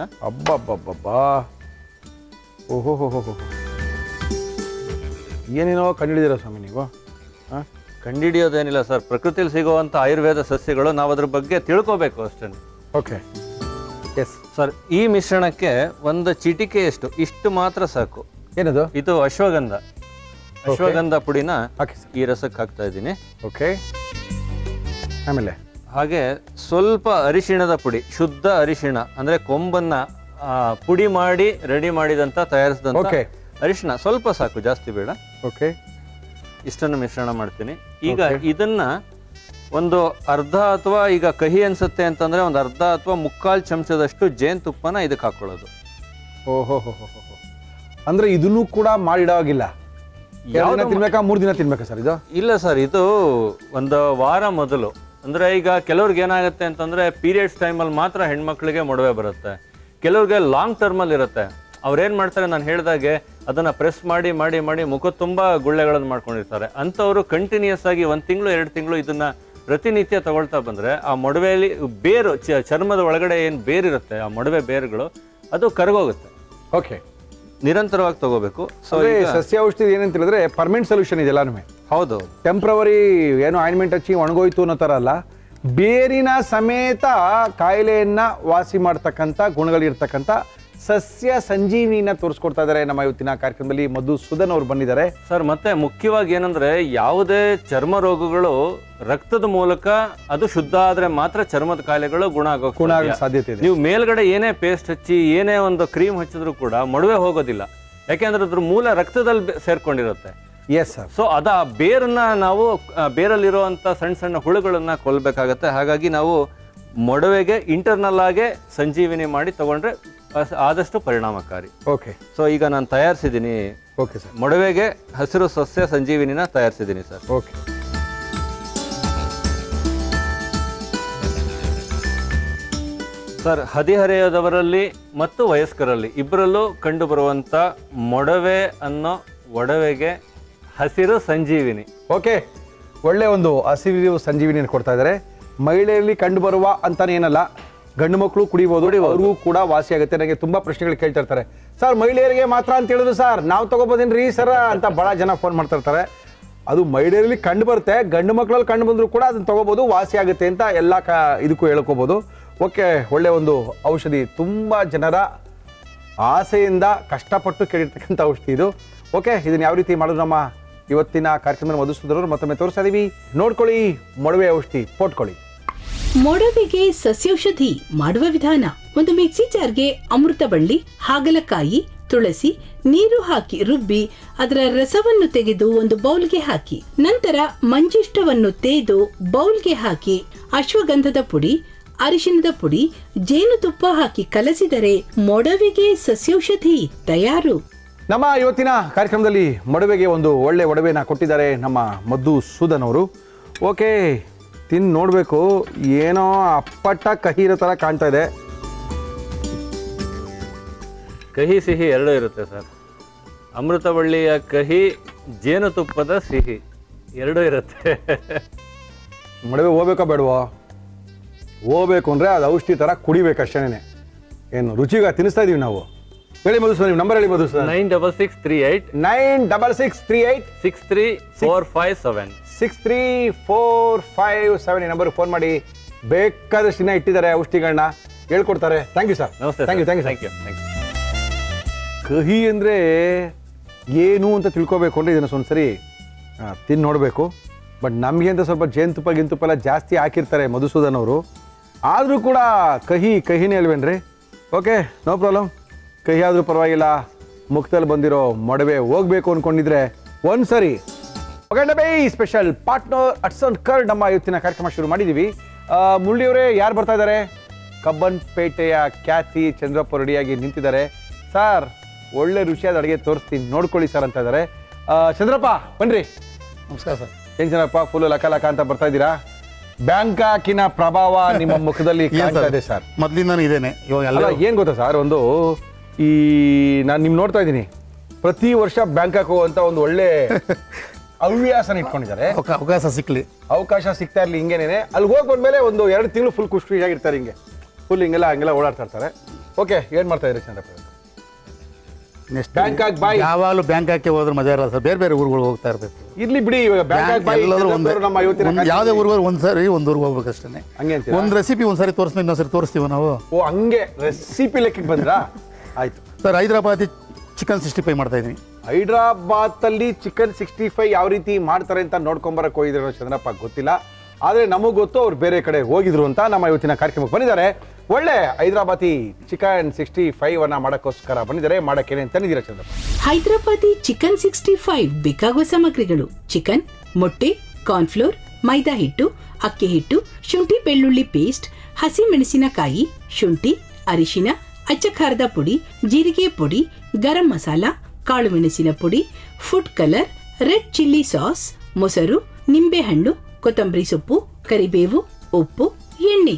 ಓಹೋ, ಏನೇನೋ ಕಂಡುಹಿಡಿದಿರ ಸ್ವಾಮಿ ನೀವು?
ಕಂಡುಹಿಡಿಯೋದೇನಿಲ್ಲ ಸರ್, ಪ್ರಕೃತಿಯಲ್ಲಿ ಸಿಗುವಂತ ಆಯುರ್ವೇದ ಸಸ್ಯಗಳು, ನಾವು ಅದ್ರ ಬಗ್ಗೆ ತಿಳ್ಕೋಬೇಕು ಅಷ್ಟೇ.
ಓಕೆ. ಎಸ್
ಸರ್, ಈ ಮಿಶ್ರಣಕ್ಕೆ 1 ಚಿಟಿಕೆಯಷ್ಟು, ಇಷ್ಟು ಮಾತ್ರ ಸಾಕು.
ಏನದು?
ಇದು ಅಶ್ವಗಂಧ ಪುಡಿನ ಈ ರಸಕ್ಕೆ ಹಾಕ್ತಾ ಇದ್ದೀನಿ.
ಓಕೆ. ಆಮೇಲೆ
ಹಾಗೆ ಸ್ವಲ್ಪ ಅರಿಶಿಣದ ಪುಡಿ, ಶುದ್ಧ ಅರಿಶಿಣ, ಅಂದ್ರೆ ಕೊಂಬನ್ನ ಪುಡಿ ಮಾಡಿ ರೆಡಿ ಮಾಡಿದಂತ ತಯಾರಿಸಿದಂತ ಅರಿಶಿಣ, ಸ್ವಲ್ಪ ಸಾಕು, ಜಾಸ್ತಿ ಬೇಡ.
ಓಕೆ.
ಇಷ್ಟನ್ನು ಮಿಶ್ರಣ ಮಾಡ್ತೀನಿ. ಈಗ ಇದನ್ನ ಒಂದು ಅರ್ಧ ಅಥವಾ ಈಗ ಕಹಿ ಅನ್ಸುತ್ತೆ ಅಂತಂದ್ರೆ ಒಂದು ಅರ್ಧ ಅಥವಾ ಮುಕ್ಕಾಲು ಚಮಚದಷ್ಟು ಜೇನುತುಪ್ಪನ ಇದಕ್ಕೆ ಹಾಕೊಳ್ಳೋದು.
ಓಹೋ ಅಂದ್ರೆ ಇದನ್ನು ಕೂಡ ಮಾಡಿಡೋಗಿಲ್ಲ. ಯಾವ ದಿನ ತಿನ್ಬೇಕಾ 3 ದಿನ ತಿನ್ಬೇಕಾ ಸರ್ ಇದು?
ಇಲ್ಲ ಸರ್, ಇದು ಒಂದು ವಾರ ಮೊದಲು. ಅಂದ್ರೆ ಈಗ ಕೆಲವ್ರಿಗೆ ಏನಾಗುತ್ತೆ ಅಂತಂದ್ರೆ ಪೀರಿಯಡ್ಸ್ ಟೈಮಲ್ಲಿ ಮಾತ್ರ ಹೆಣ್ಮಕ್ಳಿಗೆ ಮೊಡವೆ ಬರುತ್ತೆ, ಕೆಲವ್ರಿಗೆ ಲಾಂಗ್ ಟರ್ಮಲ್ಲಿ ಇರುತ್ತೆ. ಅವ್ರೇನ್ ಮಾಡ್ತಾರೆ, ನಾನು ಹೇಳ್ದಾಗೆ ಅದನ್ನ ಪ್ರೆಸ್ ಮಾಡಿ ಮಾಡಿ ಮಾಡಿ ಮುಖ ತುಂಬಾ ಗುಳ್ಳೆಗಳನ್ನು ಮಾಡ್ಕೊಂಡಿರ್ತಾರೆ. ಅಂಥವ್ರು ಕಂಟಿನ್ಯೂಸ್ ಆಗಿ 1 ತಿಂಗಳು 2 ತಿಂಗಳು ಇದನ್ನ ಪ್ರತಿನಿತ್ಯ ತಗೊಳ್ತಾ ಬಂದ್ರೆ ಆ ಮೊಡವೆಯಲ್ಲಿ ಬೇರು ಚರ್ಮದ ಒಳಗಡೆ ಏನು ಬೇರಿರುತ್ತೆ, ಆ ಮೊಡವೆ ಬೇರುಗಳು ಅದು ಕರಗೋಗುತ್ತೆ.
ಓಕೆ,
ನಿರಂತರವಾಗಿ ತಗೋಬೇಕು. ಸೊ
ಸಸ್ಯ ಔಷಧಿ ಏನಂತ ಹೇಳಿದ್ರೆ ಪರ್ಮನೆಂಟ್ ಸೊಲ್ಯೂಷನ್ ಇದೆಲ್ಲಾನು.
ಹೌದು,
ಟೆಂಪ್ರವರಿ ಏನು ಆಯಿಂಟ್ಮೆಂಟ್ ಹಚ್ಚಿ ಒಣಗೋಯ್ತು ಅನ್ನೋ ಥರ ಅಲ್ಲ, ಬೇರಿನ ಸಮೇತ ಕಾಯಿಲೆಯನ್ನ ವಾಸಿ ಮಾಡ್ತಕ್ಕಂಥ ಗುಣಗಳಿರ್ತಕ್ಕಂಥ ಸಸ್ಯ ಸಂಜೀವಿನಿನ ತೋರಿಸ್ಕೊಡ್ತಾ ಇದ್ದಾರೆ ನಮ್ಮ ಇವತ್ತಿನ ಕಾರ್ಯಕ್ರಮದಲ್ಲಿ. ಮಧುಸೂದನ್ ಅವರು ಬಂದಿದ್ದಾರೆ
ಸರ್. ಮತ್ತೆ ಮುಖ್ಯವಾಗಿ ಏನಂದ್ರೆ ಯಾವುದೇ ಚರ್ಮ ರೋಗಗಳು ರಕ್ತದ ಮೂಲಕ ಅದು ಶುದ್ಧ ಆದ್ರೆ ಮಾತ್ರ ಚರ್ಮದ ಕಾಯಿಲೆಗಳು ಗುಣ ಆಗೋ
ಸಾಧ್ಯತೆ ಇದೆ.
ನೀವು ಮೇಲ್ಗಡೆ ಏನೇ ಪೇಸ್ಟ್ ಹಚ್ಚಿ ಏನೇ ಒಂದು ಕ್ರೀಮ್ ಹಚ್ಚಿದ್ರು ಕೂಡ ಮೊಡವೆ ಹೋಗೋದಿಲ್ಲ, ಯಾಕೆಂದ್ರೆ ಅದ್ರ ಮೂಲ ರಕ್ತದಲ್ಲಿ ಸೇರ್ಕೊಂಡಿರುತ್ತೆ.
Yes sir.
ಸೊ ಅದ ಬೇರನ್ನ ನಾವು ಬೇರಲ್ಲಿರುವಂತ ಸಣ್ಣ ಸಣ್ಣ ಹುಳುಗಳನ್ನ ಕೊಲ್ಲಬೇಕಾಗತ್ತೆ. ಹಾಗಾಗಿ ನಾವು ಮೊಡವೆಗೆ ಇಂಟರ್ನಲ್ ಆಗಿ ಸಂಜೀವಿನಿ ಮಾಡಿ ತಗೊಂಡ್ರೆ ಆದಷ್ಟು ಪರಿಣಾಮಕಾರಿ.
ಓಕೆ,
ಸೊ ಈಗ ನಾನು ತಯಾರಿಸಿದ್ದೀನಿ.
ಓಕೆ ಸರ್,
ಮೊಡವೆಗೆ ಹಸಿರು ಸಸ್ಯ ಸಂಜೀವಿನಿನ ತಯಾರಿಸಿದ್ದೀನಿ ಸರ್.
ಓಕೆ.
ಸರ್, ಹದಿಹರೆಯದವರಲ್ಲಿ ಮತ್ತು ವಯಸ್ಕರಲ್ಲಿ ಇಬ್ಬರಲ್ಲೂ ಕಂಡುಬರುವಂಥ ಮೊಡವೆ ಅನ್ನೋ ಒಡವೆಗೆ ಹಸಿರು ಸಂಜೀವಿನಿ.
ಓಕೆ, ಒಳ್ಳೆ ಒಂದು ಹಸಿರು ಸಂಜೀವಿನಿಯನ್ನು ಕೊಡ್ತಾ ಇದ್ದಾರೆ. ಮಹಿಳೆಯಲ್ಲಿ ಕಂಡುಬರುವ ಅಂತಾನೆ ಏನಲ್ಲ, ಗಂಡು ಮಕ್ಕಳು ಕುಡಿಬೋದು, ಅವ್ರಿಗೂ ಕೂಡ ವಾಸಿ ಆಗುತ್ತೆ. ನನಗೆ ತುಂಬಾ ಪ್ರಶ್ನೆಗಳು ಕೇಳ್ತಾ ಇರ್ತಾರೆ, ಸರ್ ಮಹಿಳೆಯರಿಗೆ ಮಾತ್ರ ಅಂತ ಹೇಳಿದ್ರು ಸರ್, ನಾವು ತಗೋಬೋದೇನ್ರಿ ಸರ್ ಅಂತ ಬಹಳ ಜನ ಫೋನ್ ಮಾಡ್ತಾ ಇರ್ತಾರೆ. ಅದು ಮಹಿಳೆಯರಲ್ಲಿ ಕಂಡು ಬರುತ್ತೆ, ಗಂಡು ಮಕ್ಕಳಲ್ಲಿ ಕಂಡು ಬಂದರೂ ಕೂಡ ಅದನ್ನ ತಗೋಬೋದು, ವಾಸಿ ಆಗುತ್ತೆ ಅಂತ ಎಲ್ಲ ಇದಕ್ಕೂ ಹೇಳ್ಕೋಬೋದು. ಓಕೆ, ಒಳ್ಳೆ ಒಂದು ಔಷಧಿ, ತುಂಬ ಜನರ ಆಸೆಯಿಂದ ಕಷ್ಟಪಟ್ಟು ಕೇಳಿರ್ತಕ್ಕಂಥ ಔಷಧಿ ಇದು. ಓಕೆ, ಇದನ್ನ ಯಾವ ರೀತಿ ಮಾಡೋದು ನಮ್ಮ ಇವತ್ತಿನ ಕಾರ್ಯಕ್ರಮದಲ್ಲಿ ಮಧುಸೂದನ್ ಮತ್ತೊಮ್ಮೆ ತೋರಿಸ್ತಾ ಇದೀವಿ. ನೋಡ್ಕೊಳ್ಳಿ, ಮೊಡವೆ ಔಷಧಿ ಪೋಟ್ಕೊಳ್ಳಿ.
ಮೊಡವೆಗೆ ಸಸ್ಯೌಷಧಿ ಮಾಡುವ ವಿಧಾನ: ಒಂದು ಮಿಕ್ಸಿ ಜಾರ್ಗೆ ಅಮೃತ ಬಳ್ಳಿ, ಹಾಗಲಕಾಯಿ, ತುಳಸಿ, ನೀರು ಹಾಕಿ ರುಬ್ಬಿ ಅದರ ರಸವನ್ನು ತೆಗೆದು ಒಂದು ಬೌಲ್ಗೆ ಹಾಕಿ, ನಂತರ ಮಂಜಿಷ್ಟವನ್ನು ತೇದು ಬೌಲ್ಗೆ ಹಾಕಿ ಅಶ್ವಗಂಧದ ಪುಡಿ, ಅರಿಶಿಣದ ಪುಡಿ, ಜೇನುತುಪ್ಪ ಹಾಕಿ ಕಲಸಿದರೆ ಮೊಡವೆಗೆ ಸಸ್ಯೌಷಧಿ ತಯಾರು.
ನಮ್ಮ ಇವತ್ತಿನ ಕಾರ್ಯಕ್ರಮದಲ್ಲಿ ಮೊಡವೆಗೆ ಒಂದು ಒಳ್ಳೆ ಒಡವೆನ ಕೊಟ್ಟಿದ್ದಾರೆ ನಮ್ಮ ಮಧುಸೂದನ್ ಅವರು. ಓಕೆ, ತಿಂದು ನೋಡಬೇಕು, ಏನೋ ಅಪ್ಪಟ್ಟ ಕಹಿ ಇರೋ ಥರ ಕಾಣ್ತಾ ಇದೆ.
ಕಹಿ ಸಿಹಿ ಎರಡೂ ಇರುತ್ತೆ ಸರ್. ಅಮೃತಬಳ್ಳಿಯ ಕಹಿ, ಜೇನುತುಪ್ಪದ ಸಿಹಿ ಎರಡೂ ಇರುತ್ತೆ.
ಮೊಡವೆ ಹೋಗ್ಬೇಕೋ ಬೇಡವೋ? ಹೋಗ್ಬೇಕು ಅಂದರೆ ಅದು ಔಷಧಿ ಥರ ಕುಡಿಬೇಕಷ್ಟೇನೆ. ಏನು ರುಚಿಗ ತಿನ್ನಿಸ್ತಾ ಇದೀವಿ ನಾವು. ಹೇಳಿ ಮಧುಸೂದನ್, ನಿಮ್ಮ ನಂಬರ್ ಹೇಳಿ ಮಧುಸೂದನ್.
96638
96638
63457
63457 ಈ ನಂಬರ್ಗೆ ಫೋನ್ ಮಾಡಿ. ಬೇಕಾದಷ್ಟು ದಿನ ಇಟ್ಟಿದ್ದಾರೆ ಔಷಧಿಗಳನ್ನ, ಹೇಳ್ಕೊಡ್ತಾರೆ. Thank you sir.
ನಮಸ್ತೆ.
Thank you.
Thank you.
ಕಹಿ ಅಂದರೆ ಏನು ಅಂತ ತಿಳ್ಕೊಬೇಕು ಅಂದರೆ ಇದನ್ನು ಒಂದ್ಸರಿ ತಿಂದು ನೋಡಬೇಕು. ಬಟ್ ನಮಗೆ ಅಂತ ಸ್ವಲ್ಪ ಜೇನುತುಪ್ಪ ಗಿಂತುಪ್ಪ ಎಲ್ಲ ಜಾಸ್ತಿ ಹಾಕಿರ್ತಾರೆ ಮಧುಸೂದನ್ ಅವರು, ಆದರೂ ಕೂಡ ಕಹಿನೇ ಅಲ್ವೇನ್ರಿ? Okay, no problem. ಕಹಿ ಆದರೂ ಪರವಾಗಿಲ್ಲ, ಮುಖದಲ್ಲಿ ಬಂದಿರೋ ಮೊಡವೆ ಹೋಗ್ಬೇಕು ಅಂದ್ಕೊಂಡಿದ್ರೆ ಒಂದ್ಸರಿ ಒಗಂಡ ಸ್ಪೆಷಲ್ ಪಾರ್ಟ್ನರ್ ಅಟ್ಸನ್ ಕರ್ಡ್ ನಮ್ಮ ಇವತ್ತಿನ ಕಾರ್ಯಕ್ರಮ ಶುರು ಮಾಡಿದ್ದೀವಿ. ಮುರಳಿಯವರೇ, ಯಾರು ಬರ್ತಾ ಇದ್ದಾರೆ? ಕಬ್ಬನ್ಪೇಟೆಯ ಖ್ಯಾತಿ ಚಂದ್ರಪ್ಪ ರೆಡಿಯಾಗಿ ನಿಂತಿದ್ದಾರೆ. ಸರ್, ಒಳ್ಳೆ ರುಚಿಯಾದ ಅಡುಗೆ ತೋರಿಸ್ತೀನಿ, ನೋಡ್ಕೊಳ್ಳಿ ಸರ್ ಅಂತ ಇದ್ದಾರೆ. ಚಂದ್ರಪ್ಪ ಬನ್ರಿ.
ನಮಸ್ಕಾರ ಸರ್.
ಏನ್ ಚಂದ್ರಪ್ಪ, ಫುಲ್ ಲಕ ಲಕ ಅಂತ ಬರ್ತಾ ಇದ್ದೀರಾ? ಬ್ಯಾಂಕಾಕಿನ ಪ್ರಭಾವ ನಿಮ್ಮ ಮುಖದಲ್ಲಿ ಕಾಣ್ತಾ ಇದೆ ಸರ್.
ಮೊದಲಿಂದಾನು ಇದೇನೆ. ಇವಾಗ ಎಲ್ಲ
ಏನ್ ಗೊತ್ತಾ ಸರ್, ಒಂದು ನಾನು ನಿಮ್ ನೋಡ್ತಾ ಇದ್ದೀನಿ, ಪ್ರತಿ ವರ್ಷ ಬ್ಯಾಂಕಾಕ್ ಹೋಗುವಂತ ಒಂದು ಒಳ್ಳೆ ಹವ್ಯಾಸನ ಇಟ್ಕೊಂಡಿದ್ದಾರೆ.
ಅವಕಾಶ ಸಿಕ್ಲಿ,
ಅವಕಾಶ ಸಿಗ್ತಾ ಇರ್ಲಿ ಹಿಂಗೇನೆ. ಅಲ್ಲಿ ಹೋಗಿ ಬಂದ್ಮೇಲೆ ಒಂದು 2 ತಿಂಗಳು ಫುಲ್ ಖುಷಿಯಾಗಿರ್ತಾರೆ, ಫುಲ್ ಹಂಗೆಲ್ಲ ಓಡಾಡ್ತಾ ಇರ್ತಾರೆ. ಓಕೆ, ಏನ್ ಮಾಡ್ತಾ ಇದ್ರಿ ಚಂದ್ರಪ್ಪ?
ನೆಕ್ಸ್ಟ್
ಬ್ಯಾಂಕಾಕ್ ಬಾಯ್.
ಯಾವಾಗಲೂ ಬ್ಯಾಂಕಾಕ್ಗೆ ಹೋದ್ರೆ ಮಜಾ ಇರಲ್ಲ ಸರ್, ಬೇರೆ ಬೇರೆ ಊರುಗಳು ಹೋಗ್ತಾ ಇರ್ಬೇಕು.
ಇರ್ಲಿ ಬಿಡಿ, ಇವಾಗ ಬ್ಯಾಂಕಾಕ್ ಬಾಯ್ ನಮ್ಮ ಇವತ್ತಿನ
ಯಾವುದೇ ಊರಿಗೆ ಒಂದ್ಸರಿ ಒಂದು ಊರಿಗೆ ಹೋಗ್ಬೇಕಷ್ಟೇ.
ಹಂಗೆ ಅಂತೀರಾ?
ಒಂದು ರೆಸಿಪಿ ಒಂದ್ಸರಿ ತೋರಿಸ್ಬೇಕು, ಇನ್ನೊಂದ್ಸರಿ ತೋರಿಸ್ತೀವಿ ನಾವು.
ಓ, ಹಂಗೆ ರೆಸಿಪಿ ಲೆಕ್ಕಕ್ಕೆ ಬಂದ್ರಾ? ಆಯ್ತು
ಸರ್. ಹೈದರಾಬಾದಿ ಚಿಕನ್ 65 ಮಾಡ್ತಾ ಇದ್ದೀನಿ.
ಹೈದರಾಬಾದ್ ಅಲ್ಲಿ ಚಿಕನ್ 65 ಯಾವ ರೀತಿ ಮಾಡ್ತಾರೆ ಅಂತ ನೋಡ್ಕೊಂಬರಕ್ಕೆ ಹೋಗಿದ್ರು ಚಂದ್ರಪ್ಪ, ಗೊತ್ತಿಲ್ಲ. ಆದರೆ ನಮಗ್ ಗೊತ್ತು, ಅವ್ರು ಬೇರೆ ಕಡೆ ಹೋಗಿದ್ರು ಅಂತ ನಮ್ಮ ಇವತ್ತಿನ ಕಾರ್ಯಕ್ರಮಕ್ಕೆ ಬಂದಿದ್ದಾರೆ. ಒಳ್ಳೆ ಹೈದರಾಬಾದಿ ಚಿಕನ್ 65 ಅನ್ನ ಮಾಡಕ್ಕೋಸ್ಕರ ಬಂದಿದ್ದಾರೆ. ಮಾಡಕ್ಕೇನೆ ತಂದಿದ್ದೀರಾ ಚಂದ್ರಪ್ಪ?
ಹೈದರಾಬಾದಿ ಚಿಕನ್ 65 ಬೇಕಾಗುವ ಸಾಮಗ್ರಿಗಳು: ಚಿಕನ್, ಮೊಟ್ಟೆ, ಕಾರ್ನ್ಫ್ಲೋರ್, ಮೈದಾ ಹಿಟ್ಟು, ಅಕ್ಕಿ ಹಿಟ್ಟು, ಶುಂಠಿ ಬೆಳ್ಳುಳ್ಳಿ ಪೇಸ್ಟ್, ಹಸಿ ಮೆಣಸಿನಕಾಯಿ, ಶುಂಠಿ, ಅರಿಶಿನ, ಅಚ್ಚ ಖಾರದ ಪುಡಿ, ಜೀರಿಗೆ ಪುಡಿ, ಗರಂ ಮಸಾಲ, ಕಾಳು ಮೆಣಸಿನ ಪುಡಿ, food colour, red chilli sauce, ಮೊಸರು, ನಿಂಬೆಹಣ್ಣು, ಕೊತ್ತಂಬರಿ ಸೊಪ್ಪು, ಕರಿಬೇವು, ಉಪ್ಪು, ಎಣ್ಣೆ.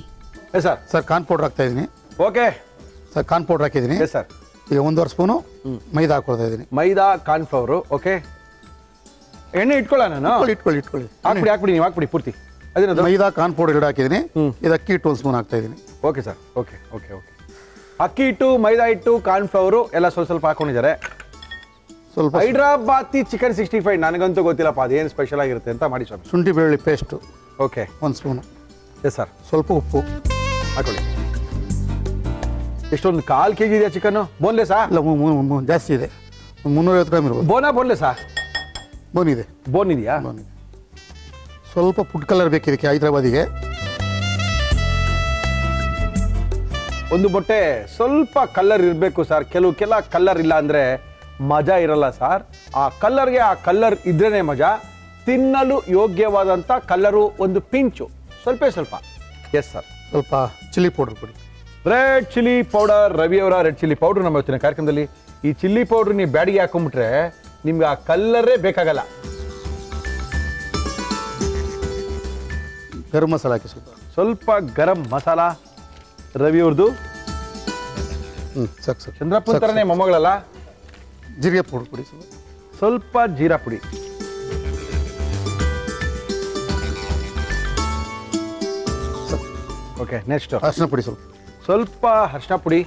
Yes sir.
Sir corn powder ಹಾಕ್ತಾ ಇದ್ದೀನಿ.
ಓಕೆ
ಸರ್ ಕಾರ್ನ್ ಪೌಡರ್ ಹಾಕಿದ್ದೀನಿ.
Yes sir.
ಈಗ 1.5 ಸ್ಪೂನು ಮೈದಾ ಹಾಕೊಳ್ತಾ ಇದ್ದೀನಿ.
ಮೈದಾ, ಕಾರ್ನ್ಫ್ಲವರು. ಓಕೆ, ಎಣ್ಣೆ ಇಟ್ಕೊಳ್ಳ ನಾನು.
ಇಟ್ಕೊಳ್ಳಿ.
ಹಾಕ್ಬಿಡಿ ನೀವು, ಹಾಕ್ಬಿಡಿ ಪೂರ್ತಿ. ಅದೇನದು?
ಮೈದಾ ಕಾರ್ನ್ ಪೌಡರ್ 2 ಹಾಕಿದ್ದೀನಿ. ಇದು ಅಕ್ಕಿ ಹಿಟ್ಟು 1 ಸ್ಪೂನ್ ಹಾಕ್ತಾ ಇದ್ದೀನಿ.
Okay sir. Okay okay okay. ಅಕ್ಕಿ ಹಿಟ್ಟು, ಮೈದಾ ಹಿಟ್ಟು, ಕಾರ್ನ್ಫ್ಲವರು ಎಲ್ಲ ಸ್ವಲ್ಪ ಹಾಕೊಂಡಿದ್ದಾರೆ.
ಸ್ವಲ್ಪ
ಹೈದ್ರಾಬಾದಿ ಚಿಕನ್ 65 ನನಗಂತೂ ಗೊತ್ತಿಲ್ಲಪ್ಪ ಅದೇನು ಸ್ಪೆಷಲ್ ಆಗಿರುತ್ತೆ ಅಂತ ಮಾಡಿ ಸ್ವಾಮಿ.
ಶುಂಠಿ ಬೆಳ್ಳುಳ್ಳಿ paste
okay
1 spoon.
S sir.
ಸ್ವಲ್ಪ ಉಪ್ಪು
ಹಾಕೊಳ್ಳಿ. ಎಷ್ಟೊಂದು 1/4 kg ಇದೆಯಾ ಚಿಕನ್ನು? ಬೋನ್ಲೆಸಾ?
ಇಲ್ಲ ಜಾಸ್ತಿ ಇದೆ, 350 ಗ್ರಾಮ್ ಇರ್ಬೋದು.
ಬೋನ್ಲೆಸಾ?
ಬೋನ್ ಇದೆ.
ಬೋನ್ ಇದೆಯಾ?
ಸ್ವಲ್ಪ ಫುಡ್ ಕಲರ್ ಬೇಕಿದಕ್ಕೆ ಹೈದ್ರಾಬಾದಿಗೆ.
ಒಂದು ಮೊಟ್ಟೆ ಸ್ವಲ್ಪ ಕಲ್ಲರ್ ಇರಬೇಕು ಸರ್. ಕೆಲ ಕಲ್ಲರ್ ಇಲ್ಲ ಅಂದರೆ ಮಜಾ ಇರಲ್ಲ ಸರ್. ಆ ಕಲ್ಲರ್ ಇದ್ರೇ ಮಜಾ. ತಿನ್ನಲು ಯೋಗ್ಯವಾದಂಥ ಕಲ್ಲರು ಒಂದು ಪಿಂಚು, ಸ್ವಲ್ಪ. Yes sir.
ಸ್ವಲ್ಪ ಚಿಲ್ಲಿ ಪೌಡರ್ ಕೊಡಿ.
ರೆಡ್ ಚಿಲ್ಲಿ ಪೌಡರ್, ರವಿಯವರ ರೆಡ್ ಚಿಲ್ಲಿ ಪೌಡರ್ ನಮ್ಮ ಇವತ್ತಿನ ಕಾರ್ಯಕ್ರಮದಲ್ಲಿ. ಈ ಚಿಲ್ಲಿ ಪೌಡ್ರ್ ನೀವು ಬ್ಯಾಡಿಗೆ ಹಾಕೊಂಡ್ಬಿಟ್ರೆ ನಿಮ್ಗೆ ಆ ಕಲ್ಲರೇ ಬೇಕಾಗಲ್ಲ.
ಗರಂ ಮಸಾಲ ಹಾಕಿ
ಸ್ವಲ್ಪ ಗರಂ ಮಸಾಲ ರವಿಯವ್ರದ್ದು.
ಸಾಕು.
ಚಂದ್ರಪ್ಪನ ಥರನೇ ಮೊಮ್ಮಗಳಲ್ಲ.
ಜೀರಿಗೆ ಪೌಡರ್ ಕೊಡಿ.
ಸ್ವಲ್ಪ ಜೀರಾ ಪುಡಿ. ಓಕೆ, ನೆಕ್ಸ್ಟ್
ಅರಿಶಿನ ಪುಡಿ
ಸ್ವಲ್ಪ ಅರಿಶಿನ ಪುಡಿ.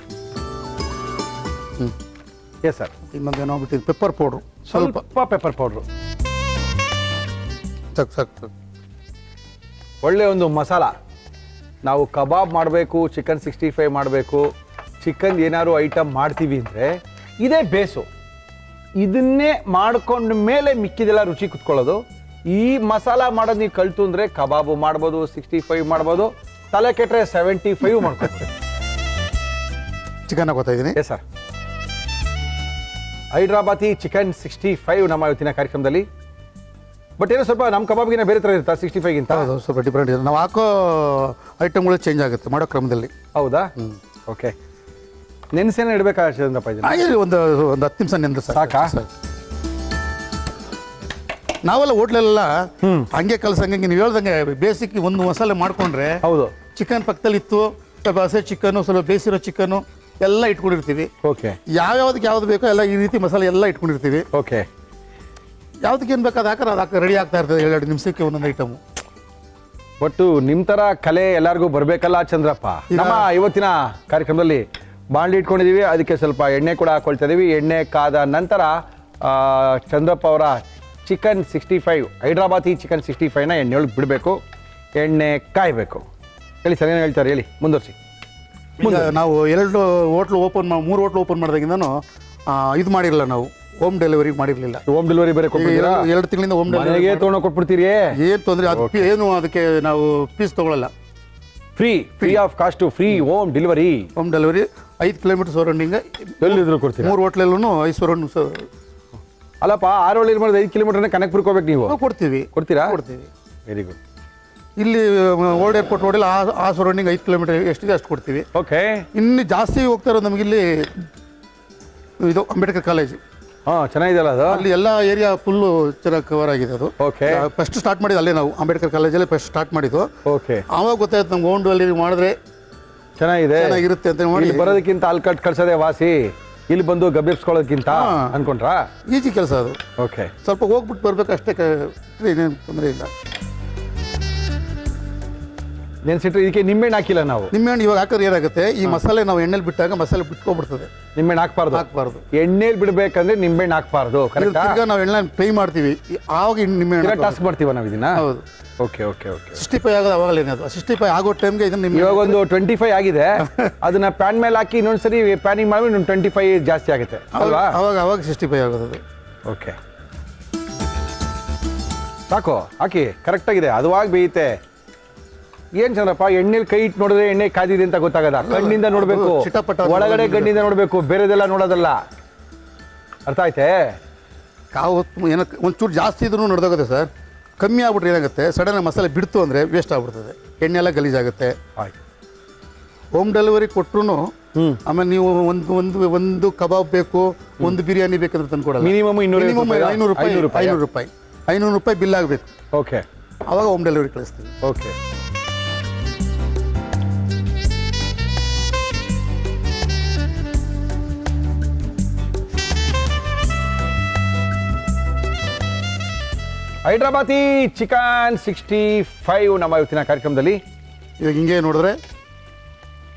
Yes sir.
ಇನ್ನೊಂದು ಏನೋ ಬಿಟ್ಟಿದ್ದು ಪೆಪ್ಪರ್ ಪೌಡ್ರು
ಸ್ವಲ್ಪ ಪೆಪ್ಪರ್ ಪೌಡ್ರು.
ಸಾಕು.
ಒಳ್ಳೆ ಒಂದು ಮಸಾಲ. ನಾವು ಕಬಾಬ್ ಮಾಡಬೇಕು, ಚಿಕನ್ 65 ಮಾಡಬೇಕು, ಚಿಕನ್ ಏನಾದ್ರು ಐಟಮ್ ಮಾಡ್ತೀವಿ ಅಂದರೆ ಇದೇ ಬೇಸು. ಇದನ್ನೇ ಮಾಡ್ಕೊಂಡ ಮೇಲೆ ಮಿಕ್ಕಿದೆಲ್ಲ ರುಚಿ ಕುತ್ಕೊಳ್ಳೋದು. ಈ ಮಸಾಲ ಮಾಡೋದು ನೀವು ಕಲ್ತು ಅಂದರೆ ಕಬಾಬು ಮಾಡ್ಬೋದು, 65 ಮಾಡ್ಬೋದು, ತಲೆ ಕೆಟ್ಟರೆ 75 ಮಾಡ್ಕೊಬೋದು.
ಚಿಕನ್ ಹಾಕೋತಾ ಇದ್ದೀನಿ.
Yes sir. ಹೈದ್ರಾಬಾದಿ ಚಿಕನ್ 65 ನಮ್ಮ ಇವತ್ತಿನ ಕಾರ್ಯಕ್ರಮದಲ್ಲಿ. ಬಟ್ ಏನೋ ಸ್ವಲ್ಪ ನಮ್ಮ ಕಬಾಬ್ಗಿನ ಬೇರೆ ಥರ ಇರುತ್ತಾ 65ಗಿಂತ?
ಹೌದು, ಸ್ವಲ್ಪ ಡಿಫ್ರೆಂಟ್ ಇದೆ. ನಾವು ಹಾಕೋ ಐಟಮ್ಗಳು ಚೇಂಜ್ ಆಗುತ್ತೆ ಮಾಡೋ ಕ್ರಮದಲ್ಲಿ.
ಹೌದಾ? ಓಕೆ. ನೆನೆಸೇನೆ ಇಡಬೇಕಾಗುತ್ತೆ ಚಂದ್ರಪ್ಪ ಇದನ್ನ?
ಒಂದು 10 ನಿಮಿಷ ನೆಂದ್ರೆ
ಸಾಕಾ?
ನಾವೆಲ್ಲ ಹೋಟ್ಲೆಲ್ಲ ಹಂಗೆ ಕಲ್ಸಂಗೆ ನೀವು ಹೇಳ್ದಂಗೆ ಬೇಸಿಕ್ ಒಂದು ಮಸಾಲೆ ಮಾಡ್ಕೊಂಡ್ರೆ
ಹೌದು.
ಚಿಕನ್ ಪಕ್ಕದಲ್ಲಿ ಇತ್ತು, ಸ್ವಲ್ಪ ಹಸೆ ಚಿಕನ್ನು, ಸ್ವಲ್ಪ ಬೇಯಿಸಿರೋ ಚಿಕನ್ನು ಎಲ್ಲ ಇಟ್ಕೊಂಡಿರ್ತೀವಿ.
ಓಕೆ.
ಯಾವ್ದಕ್ಕೆ ಯಾವ್ದು ಬೇಕೋ ಎಲ್ಲ ಈ ರೀತಿ ಮಸಾಲೆ ಎಲ್ಲ ಇಟ್ಕೊಂಡಿರ್ತೀವಿ.
ಓಕೆ.
ಯಾವ್ದಕ್ಕೆ ಏನು ಬೇಕಾದ ಹಾಕಿ ರೆಡಿ ಆಗ್ತಾ ಇರ್ತದೆ 2 ನಿಮಿಷಕ್ಕೆ ಒಂದೊಂದು ಐಟಮು.
ಬಟ್ ನಿಮ್ಮ ಥರ ಕಲೆ ಎಲ್ಲರಿಗೂ ಬರಬೇಕಲ್ಲ ಚಂದ್ರಪ್ಪ. ನಮ್ಮ ಇವತ್ತಿನ ಕಾರ್ಯಕ್ರಮದಲ್ಲಿ ಬಾಂಡ್ಲಿ ಇಟ್ಕೊಂಡಿದ್ದೀವಿ, ಅದಕ್ಕೆ ಸ್ವಲ್ಪ ಎಣ್ಣೆ ಕೂಡ ಹಾಕೊಳ್ತಾ ಇದೀವಿ. ಎಣ್ಣೆ ಕಾದ ನಂತರ ಚಂದ್ರಪ್ಪ ಅವರ ಚಿಕನ್ 65 ಹೈದ್ರಾಬಾದಿ ಚಿಕನ್ 65ನ ಎಣ್ಣೆಯೊಳಗೆ ಬಿಡಬೇಕು, ಎಣ್ಣೆ ಕಾಯಬೇಕು. ಹೇಳಿ ಸರ್, ಏನು ಹೇಳ್ತಾರೆ ಹೇಳಿ, ಮುಂದುವರಿಸಿ.
ನಾವು 2 ಹೋಟ್ಲು ಓಪನ್ 3 ಹೋಟ್ಲು ಓಪನ್ ಮಾಡಿದಾಗಿಂದನೂ ಇದು ಮಾಡಿರಲಿಲ್ಲ, ನಾವು ಹೋಮ್ ಡೆಲಿವರಿ ಮಾಡಿರಲಿಲ್ಲ.
ಹೋಮ್ ಡೆಲಿವರಿ ಬೇರೆ ಕೊಡ್ತೀರಾ?
2 ತಿಂಗಳಿಂದ ಹೋಮ್ ಡೆಲಿವರಿ
ತೊಗೊಂಡು ಕೊಟ್ಬಿಡ್ತೀರಿ.
ಏನು ತೊಂದರೆ ಏನು ಅದಕ್ಕೆ ನಾವು ಫೀಸ್ ತೊಗೊಳ್ಳಲ್ಲ.
Free of cost, free home delivery.
5 kilometre surrounding
ಎಲ್ಲಿದ್ರು ಕೊಡ್ತೀವಿ.
3 ಹೋಟ್ಲಲ್ಲೂ 5 ಸರೌಂಡಿಂಗ್.
ಅಲ್ಲಪ್ಪ, 6 ಹಳ್ಳಿ 5 ಕಿಲೋಮೀಟರ್ನ ಕನೆಕ್ಟ್ ಹೋಗ್ಬೇಕು. ನೀವು ಕೊಡ್ತೀರಾ? Very good.
ಇಲ್ಲಿ ಓಲ್ಡ್ ಏರ್ಪೋರ್ಟ್ ರೋಡಲ್ಲಿ ಆ ಸರೌಂಡಿಂಗ್ 5 ಕಿಲೋಮೀಟರ್ ಎಷ್ಟಿದೆ ಅಷ್ಟು ಕೊಡ್ತೀವಿ.
ಓಕೆ.
ಇನ್ನು ಜಾಸ್ತಿ ಹೋಗ್ತಾ ಇರೋದು ನಮಗಿಲ್ಲಿ ಇದು ಅಂಬೇಡ್ಕರ್ ಕಾಲೇಜು.
ಚೆನ್ನಾಗಿದೆಯಲ್ಲ ಅದು?
ಅಲ್ಲಿ ಎಲ್ಲ ಏರಿಯಾ ಫುಲ್ಲು ಚೆನ್ನಾಗಿ ಕವರ್ ಆಗಿದೆ ಅದು.
ಓಕೆ.
ಫಸ್ಟ್ ಸ್ಟಾರ್ಟ್ ಮಾಡಿದ್ದು ಅಲ್ಲೇ, ನಾವು ಅಂಬೇಡ್ಕರ್ ಕಾಲೇಜಲ್ಲಿ ಫಸ್ಟ್ ಸ್ಟಾರ್ಟ್ ಮಾಡಿದ್ದು.
ಓಕೆ.
ಆವಾಗ ಗೊತ್ತಾಯ್ತು ನಮ್ಗೆ ಹೋಮ್ ಡೆಲಿವರಿ ಮಾಡಿದ್ರೆ ಚೆನ್ನಾಗಿರುತ್ತೆ ಅಂತ ಮಾಡಿ.
ಬರೋದಕ್ಕಿಂತ ಅಲ್ಲಿ ಕಳ್ಸೋದೇ ವಾಸಿ, ಇಲ್ಲಿ ಬಂದು ಗಬ್ಬೆಬ್ಸ್ಕೊಳ್ಳೋದಕ್ಕಿಂತ ಅನ್ಕೊಂಡ್ರಾ?
ಈಜಿ ಕೆಲಸ ಅದು.
ಓಕೆ.
ಸ್ವಲ್ಪ ಹೋಗ್ಬಿಟ್ಟು ಬರ್ಬೇಕು ಅಷ್ಟೇ, ಏನೇನು ತೊಂದರೆ ಇಲ್ಲ.
ನೆನ್ಸಿಟ್ರೆ ಇದಕ್ಕೆ ನಿಂಬೆಹಣ್ಣು ಹಾಕಿಲ್ಲ ನಾವು.
ನಿಂಬೆಹಣ್ಣು ಇವಾಗ ಹಾಕಿದ್ರೆ ಏನಾಗುತ್ತೆ, ಈ ಮಸಾಲೆ ನಾವು ಎಣ್ಣೆಲಿ ಬಿಟ್ಟಾಗ ಮಸಾಲೆ ಬಿಟ್ಕೊಬಿಡ್ತದೆ.
ನಿಂಬೆಹಣ್ಣು ಹಾಕ್ಬಾರ್ದು. ಎಣ್ಣೆಲಿ ಬಿಡಬೇಕಂದ್ರೆ ನಿಂಬೆಹಣ್ಣು ಹಾಕ್ಬಾರ್ದು. ಕರೆಕ್ಟ್.
ಈಗ ನಾವು ಎಣ್ಣೆ ಫ್ರೈ ಮಾಡ್ತೀವಿ, ಆವಾಗ ನಿಂಬೆಹಣ್ಣು
ಟಾಸ್ಕ್ ಮಾಡ್ತೀವ ನಾವು ಇದನ್ನ.
ಹೌದು.
Okay okay okay.
65 ಆಗೋದು ಅವಾಗಲೇ ಏನಾದ್ರು 65 ಆಗೋ ಟೈಮ್ಗೆ ಇದನ್ನ
ಇವಾಗ ಒಂದು 25 ಆಗಿದೆ, ಅದನ್ನ ಪ್ಯಾನ್ ಮೇಲೆ ಹಾಕಿ ಇನ್ನೊಂದ್ಸರಿ ಪ್ಯಾನಿಂಗ್ ಮಾಡಿ 25 ಜಾಸ್ತಿ ಆಗುತ್ತೆ ಅಲ್ವಾ?
ಅವಾಗ 65 ಆಗೋದು ಅದು.
ಓಕೆ, ಸಾಕು ಹಾಕಿ. ಕರೆಕ್ಟಾಗಿದೆ, ಅದುವಾಗಿ ಬೇಯುತ್ತೆ. ಏನ್ ಚಂದ್ರಪ್ಪ, ಎಣ್ಣೆಲಿ ಕೈ ಇಟ್ಟು ನೋಡಿದ್ರೆ ಎಣ್ಣೆ ಕಾದಿದೆ ಅಂತ ಗೊತ್ತಾಗದ? ಕಣ್ಣಿಂದ ನೋಡ್ಬೇಕು, ಒಳಗಡೆ ಗಣ್ಣಿಂದ ನೋಡ್ಬೇಕು, ಬೇರೆದೆಲ್ಲ ನೋಡೋದಲ್ಲ. ಅರ್ಥ ಆಯ್ತೆ?
ಕಾವು ಏನೋ ಒಂಚೂರು ಜಾಸ್ತಿ ಇದ್ರೂ ನಡೆದೋಗುತ್ತೆ ಸರ್. ಕಮ್ಮಿ ಆಗ್ಬಿಟ್ರೆ ಏನಾಗುತ್ತೆ, ಸಡನ್ ಮಸಾಲೆ ಬಿಡ್ತು ಅಂದರೆ ವೇಸ್ಟ್ ಆಗ್ಬಿಡ್ತದೆ, ಎಣ್ಣೆ ಎಲ್ಲ ಗಲೀಜಾಗುತ್ತೆ.
ಆಯ್ತು.
ಹೋಮ್ ಡೆಲಿವರಿ ಕೊಟ್ಟರು ಆಮೇಲೆ ನೀವು ಒಂದು ಕಬಾಬ್ ಬೇಕು, ಒಂದು ಬಿರಿಯಾನಿ ಬೇಕಂದ್ರೆ ತಂದು ಕೊಡಲ್ಲ.
ಮಿನಿಮಮ್
500 ರೂಪಾಯಿ ಬಿಲ್ ಆಗಬೇಕು.
ಓಕೆ,
ಆವಾಗ ಹೋಮ್ ಡೆಲಿವರಿ ಕಳಿಸ್ತೀವಿ.
ಓಕೆ. ಹೈದ್ರಾಬಾದಿ ಚಿಕನ್ 65 ನಮ್ಮ ಇವತ್ತಿನ ಕಾರ್ಯಕ್ರಮದಲ್ಲಿ.
ಇವಾಗ ಹಿಂಗೆ ನೋಡಿದ್ರೆ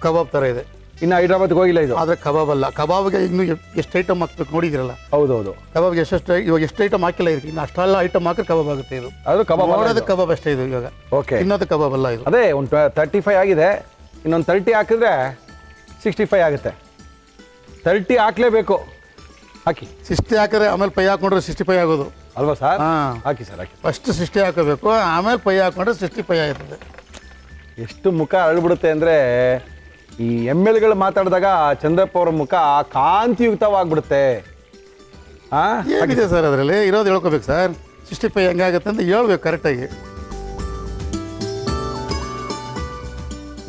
ಕಬಾಬ್ ಥರ ಇದೆ,
ಇನ್ನು ಹೈದ್ರಾಬಾದ್ಗೆ ಹೋಗಿಲ್ಲ ಇದು.
ಆದರೆ ಕಬಾಬ್ ಅಲ್ಲ. ಕಬಾಬ್ಗೆ ಇನ್ನೂ ಎಷ್ಟು ಐಟಮ್ ಹಾಕ್ಬೇಕು ನೋಡಿದಿರಲ್ಲ.
ಹೌದೌದು,
ಕಬಾಬ್ಗೆ ಇವಾಗ ಎಷ್ಟು ಐಟಮ್ ಹಾಕಿಲ್ಲ ಇದಕ್ಕೆ, ಇನ್ನು ಅಷ್ಟೆಲ್ಲ ಐಟಮ್ ಹಾಕಿದ್ರೆ ಕಬಾಬ್ ಆಗುತ್ತೆ ಇದು.
ಅದು ಕಬಾಬ್
ನೋಡೋದು ಕಬಾಬ್ ಅಷ್ಟೇ ಇದು. ಇವಾಗ
ಓಕೆ,
ಇನ್ನೊಂದು ಕಬಾಬ್ ಅಲ್ಲ ಇದು.
ಅದೇ ಒಂದು 35 ಆಗಿದೆ, ಇನ್ನೊಂದು 30 ಹಾಕಿದ್ರೆ 65 ಆಗುತ್ತೆ. 30 ಹಾಕ್ಲೇಬೇಕು. ಹಾಕಿ
60 ಹಾಕಿದ್ರೆ ಆಮೇಲೆ ಪೈ ಹಾಕೊಂಡ್ರೆ 65 ಆಗೋದು
ಅಲ್ವಾ ಸರ್?
ಹಾಂ,
ಹಾಕಿ ಸರ್, ಹಾಕಿ.
ಫಸ್ಟ್ 60 ಹಾಕಬೇಕು, ಆಮೇಲೆ ಪೈ ಹಾಕೊಂಡ್ರೆ 65 ಆಯ್ತದೆ.
ಎಷ್ಟು ಮುಖ ಅರಳ್ಬಿಡುತ್ತೆ ಅಂದರೆ, ಈ ಎಮ್ ಎಲ್ಗಳು ಮಾತಾಡಿದಾಗ ಚಂದ್ರಪ್ಪ ಅವರ ಮುಖ ಕಾಂತಿಯುಕ್ತವಾಗ್ಬಿಡುತ್ತೆ.
ಏನಿದೆ ಸರ್ ಅದರಲ್ಲಿ ಇರೋದು ಹೇಳ್ಕೋಬೇಕು ಸರ್. 65 ಹೆಂಗಾಗುತ್ತೆ ಅಂತ ಹೇಳ್ಬೇಕು ಕರೆಕ್ಟಾಗಿ.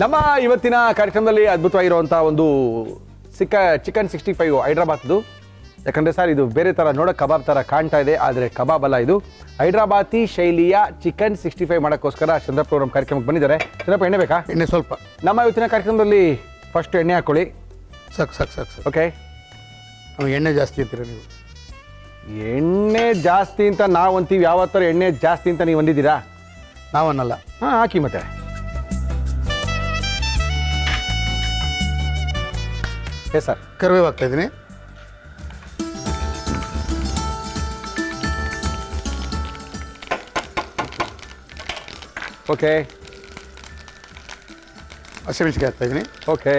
ನಮ್ಮ ಇವತ್ತಿನ ಕಾರ್ಯಕ್ರಮದಲ್ಲಿ ಅದ್ಭುತವಾಗಿರುವಂಥ ಒಂದು ಚಿಕನ್ 65 ಹೈದ್ರಾಬಾದ್ದು. ಯಾಕಂದರೆ ಸರ್ ಇದು ಬೇರೆ ಥರ ನೋಡೋಕೆ ಕಬಾಬ್ ಥರ ಕಾಣ್ತಾ ಇದೆ, ಆದರೆ ಕಬಾಬ್ ಅಲ್ಲ ಇದು. ಹೈದ್ರಾಬಾದಿ ಶೈಲಿಯ ಚಿಕನ್ 65 ಮಾಡೋಕ್ಕೋಸ್ಕರ ಚಂದ್ರಪ್ಪ ಅವರು ನಮ್ಮ ಕಾರ್ಯಕ್ರಮಕ್ಕೆ ಬಂದಿದ್ದಾರೆ. ಚಂದ್ರಪ್ಪ, ಎಣ್ಣೆ ಬೇಕಾ?
ಎಣ್ಣೆ ಸ್ವಲ್ಪ.
ನಮ್ಮ ಇವತ್ತಿನ ಕಾರ್ಯಕ್ರಮದಲ್ಲಿ ಫಸ್ಟ್ ಎಣ್ಣೆ ಹಾಕ್ಕೊಳ್ಳಿ.
ಸಾಕು.
ಓಕೆ.
ನಮಗೆ ಎಣ್ಣೆ ಜಾಸ್ತಿ ಅಂತೀರ ನೀವು?
ಎಣ್ಣೆ ಜಾಸ್ತಿ ಅಂತ ನಾವು ಅಂತೀವಿ, ಯಾವತ್ತಾರು ಎಣ್ಣೆ ಜಾಸ್ತಿ ಅಂತ ನೀವು ಅಂದಿದ್ದೀರಾ?
ನಾವನ್ನಲ್ಲ.
ಹಾಂ, ಹಾಕಿ ಮತ್ತೆ. Yes sir.
ಕರಿಬೇವು ಹಾಕ್ತಾ ಇದ್ದೀನಿ.
ಓಕೆ.
ಹಸಿಮೆಣಸಿಗೆ ಹಾಕ್ತಾ ಇದ್ದೀನಿ.
ಓಕೆ.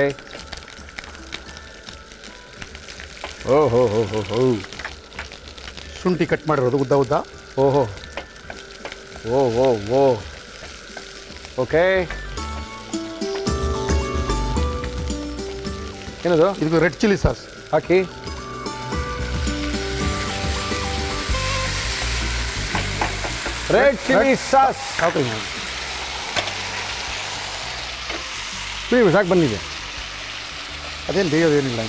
ಓಹೋ ಹೋ ಹೋ ಹೋ.
ಶುಂಠಿ ಕಟ್ ಮಾಡಿರೋದು ಉದ್ದ ಉದ್ದ.
ಓಹೋ ಓ ಓ ಓ. ಓಕೆ. ಏನದು?
ಇದಕ್ಕೆ ರೆಡ್ ಚಿಲ್ಲಿ ಸಾಸ್
ಹಾಕಿ. ರೆಡ್ ಚಿಲ್ಲಿ ಸಾಸ್
ಹಾಕಿ.
ಸಾಕು ಬಂದಿದೆ.
ಅದೇನು ಬೇಯೋದೇನಿಲ್ಲ.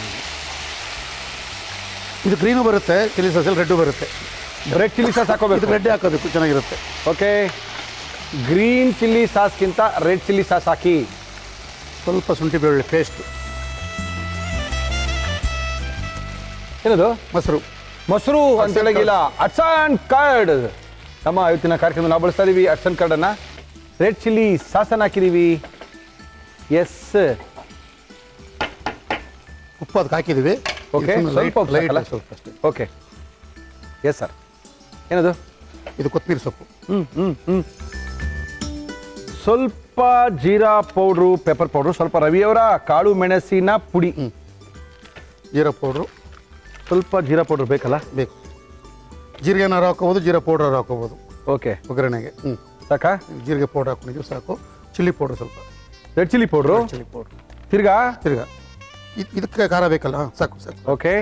ಇದು ಗ್ರೀನು ಬರುತ್ತೆ ಚಿಲ್ಲಿ ಸಾಸಲ್ಲಿ, ರೆಡ್ಡು ಬರುತ್ತೆ.
ರೆಡ್ ಚಿಲ್ಲಿ ಸಾಸ್ ಹಾಕೋಬೇಕು.
ಇದು ರೆಡ್ ಹಾಕೋಬೇಕು, ಚೆನ್ನಾಗಿರುತ್ತೆ.
ಓಕೆ. ಗ್ರೀನ್ ಚಿಲ್ಲಿ ಸಾಸ್ಗಿಂತ ರೆಡ್ ಚಿಲ್ಲಿ ಸಾಸ್ ಹಾಕಿ.
ಸ್ವಲ್ಪ ಶುಂಠಿ ಬೆಳ್ಳುಳ್ಳಿ ಪೇಸ್ಟು.
ಏನದು?
ಮೊಸರು
ಅಂತ ಹೇಳಿಲ್ಲ, ಅಟ್ಸನ್ ಕಾರ್ಡ್. ನಮ್ಮ ಇವತ್ತಿನ ಕಾರ್ಯಕ್ರಮ ನಾವು ಬಳಸ್ತಾ ಇದೀವಿ ಅಟ್ಸನ್ ಕಾರ್ಡನ್ನು. ರೆಡ್ ಚಿಲ್ಲಿ ಸಾಸನ್ನು ಹಾಕಿದ್ದೀವಿ. ಎಸ್.
ಉಪ್ಪು ಅದಕ್ಕೆ ಹಾಕಿದ್ದೀವಿ.
ಓಕೆ. ಸ್ವಲ್ಪ
ಸ್ವಲ್ಪ ಅಷ್ಟೇ.
ಓಕೆ. Yes sir. ಏನದು?
ಇದು ಕೊತ್ತಂಬರಿ ಸೊಪ್ಪು.
ಸ್ವಲ್ಪ ಜೀರಾ ಪೌಡ್ರು, ಪೆಪ್ಪರ್ ಪೌಡ್ರು, ಸ್ವಲ್ಪ ರವಿಯವರ ಕಾಳು ಮೆಣಸಿನ ಪುಡಿ,
ಜೀರಾ ಪೌಡ್ರು,
ಸ್ವಲ್ಪ ಜೀರಾ ಪೌಡ್ರ್ ಬೇಕಲ್ಲ?
ಬೇಕು. ಜೀರಿಗೆನಾರು ಹಾಕೋಬೋದು, ಜೀರಾ ಪೌಡರ್ ಹಾಕೋಬೋದು.
ಓಕೆ.
ಒಗ್ಗರಣೆಗೆ.
ಸಾಕಾ?
ಜೀರಿಗೆ ಪೌಡರ್ ಹಾಕೊಂಡಿದ್ದೀವಿ, ಸಾಕು. ಚಿಲ್ಲಿ ಪೌಡ್ರ್ ಸ್ವಲ್ಪ.
Red chilli powder.
Chilli powder
ತಿರ್ಗಾ
ಇದಕ್ಕೆ ಖಾರ ಬೇಕಲ್ಲ? ಸಾಕು.
ಓಕೆ.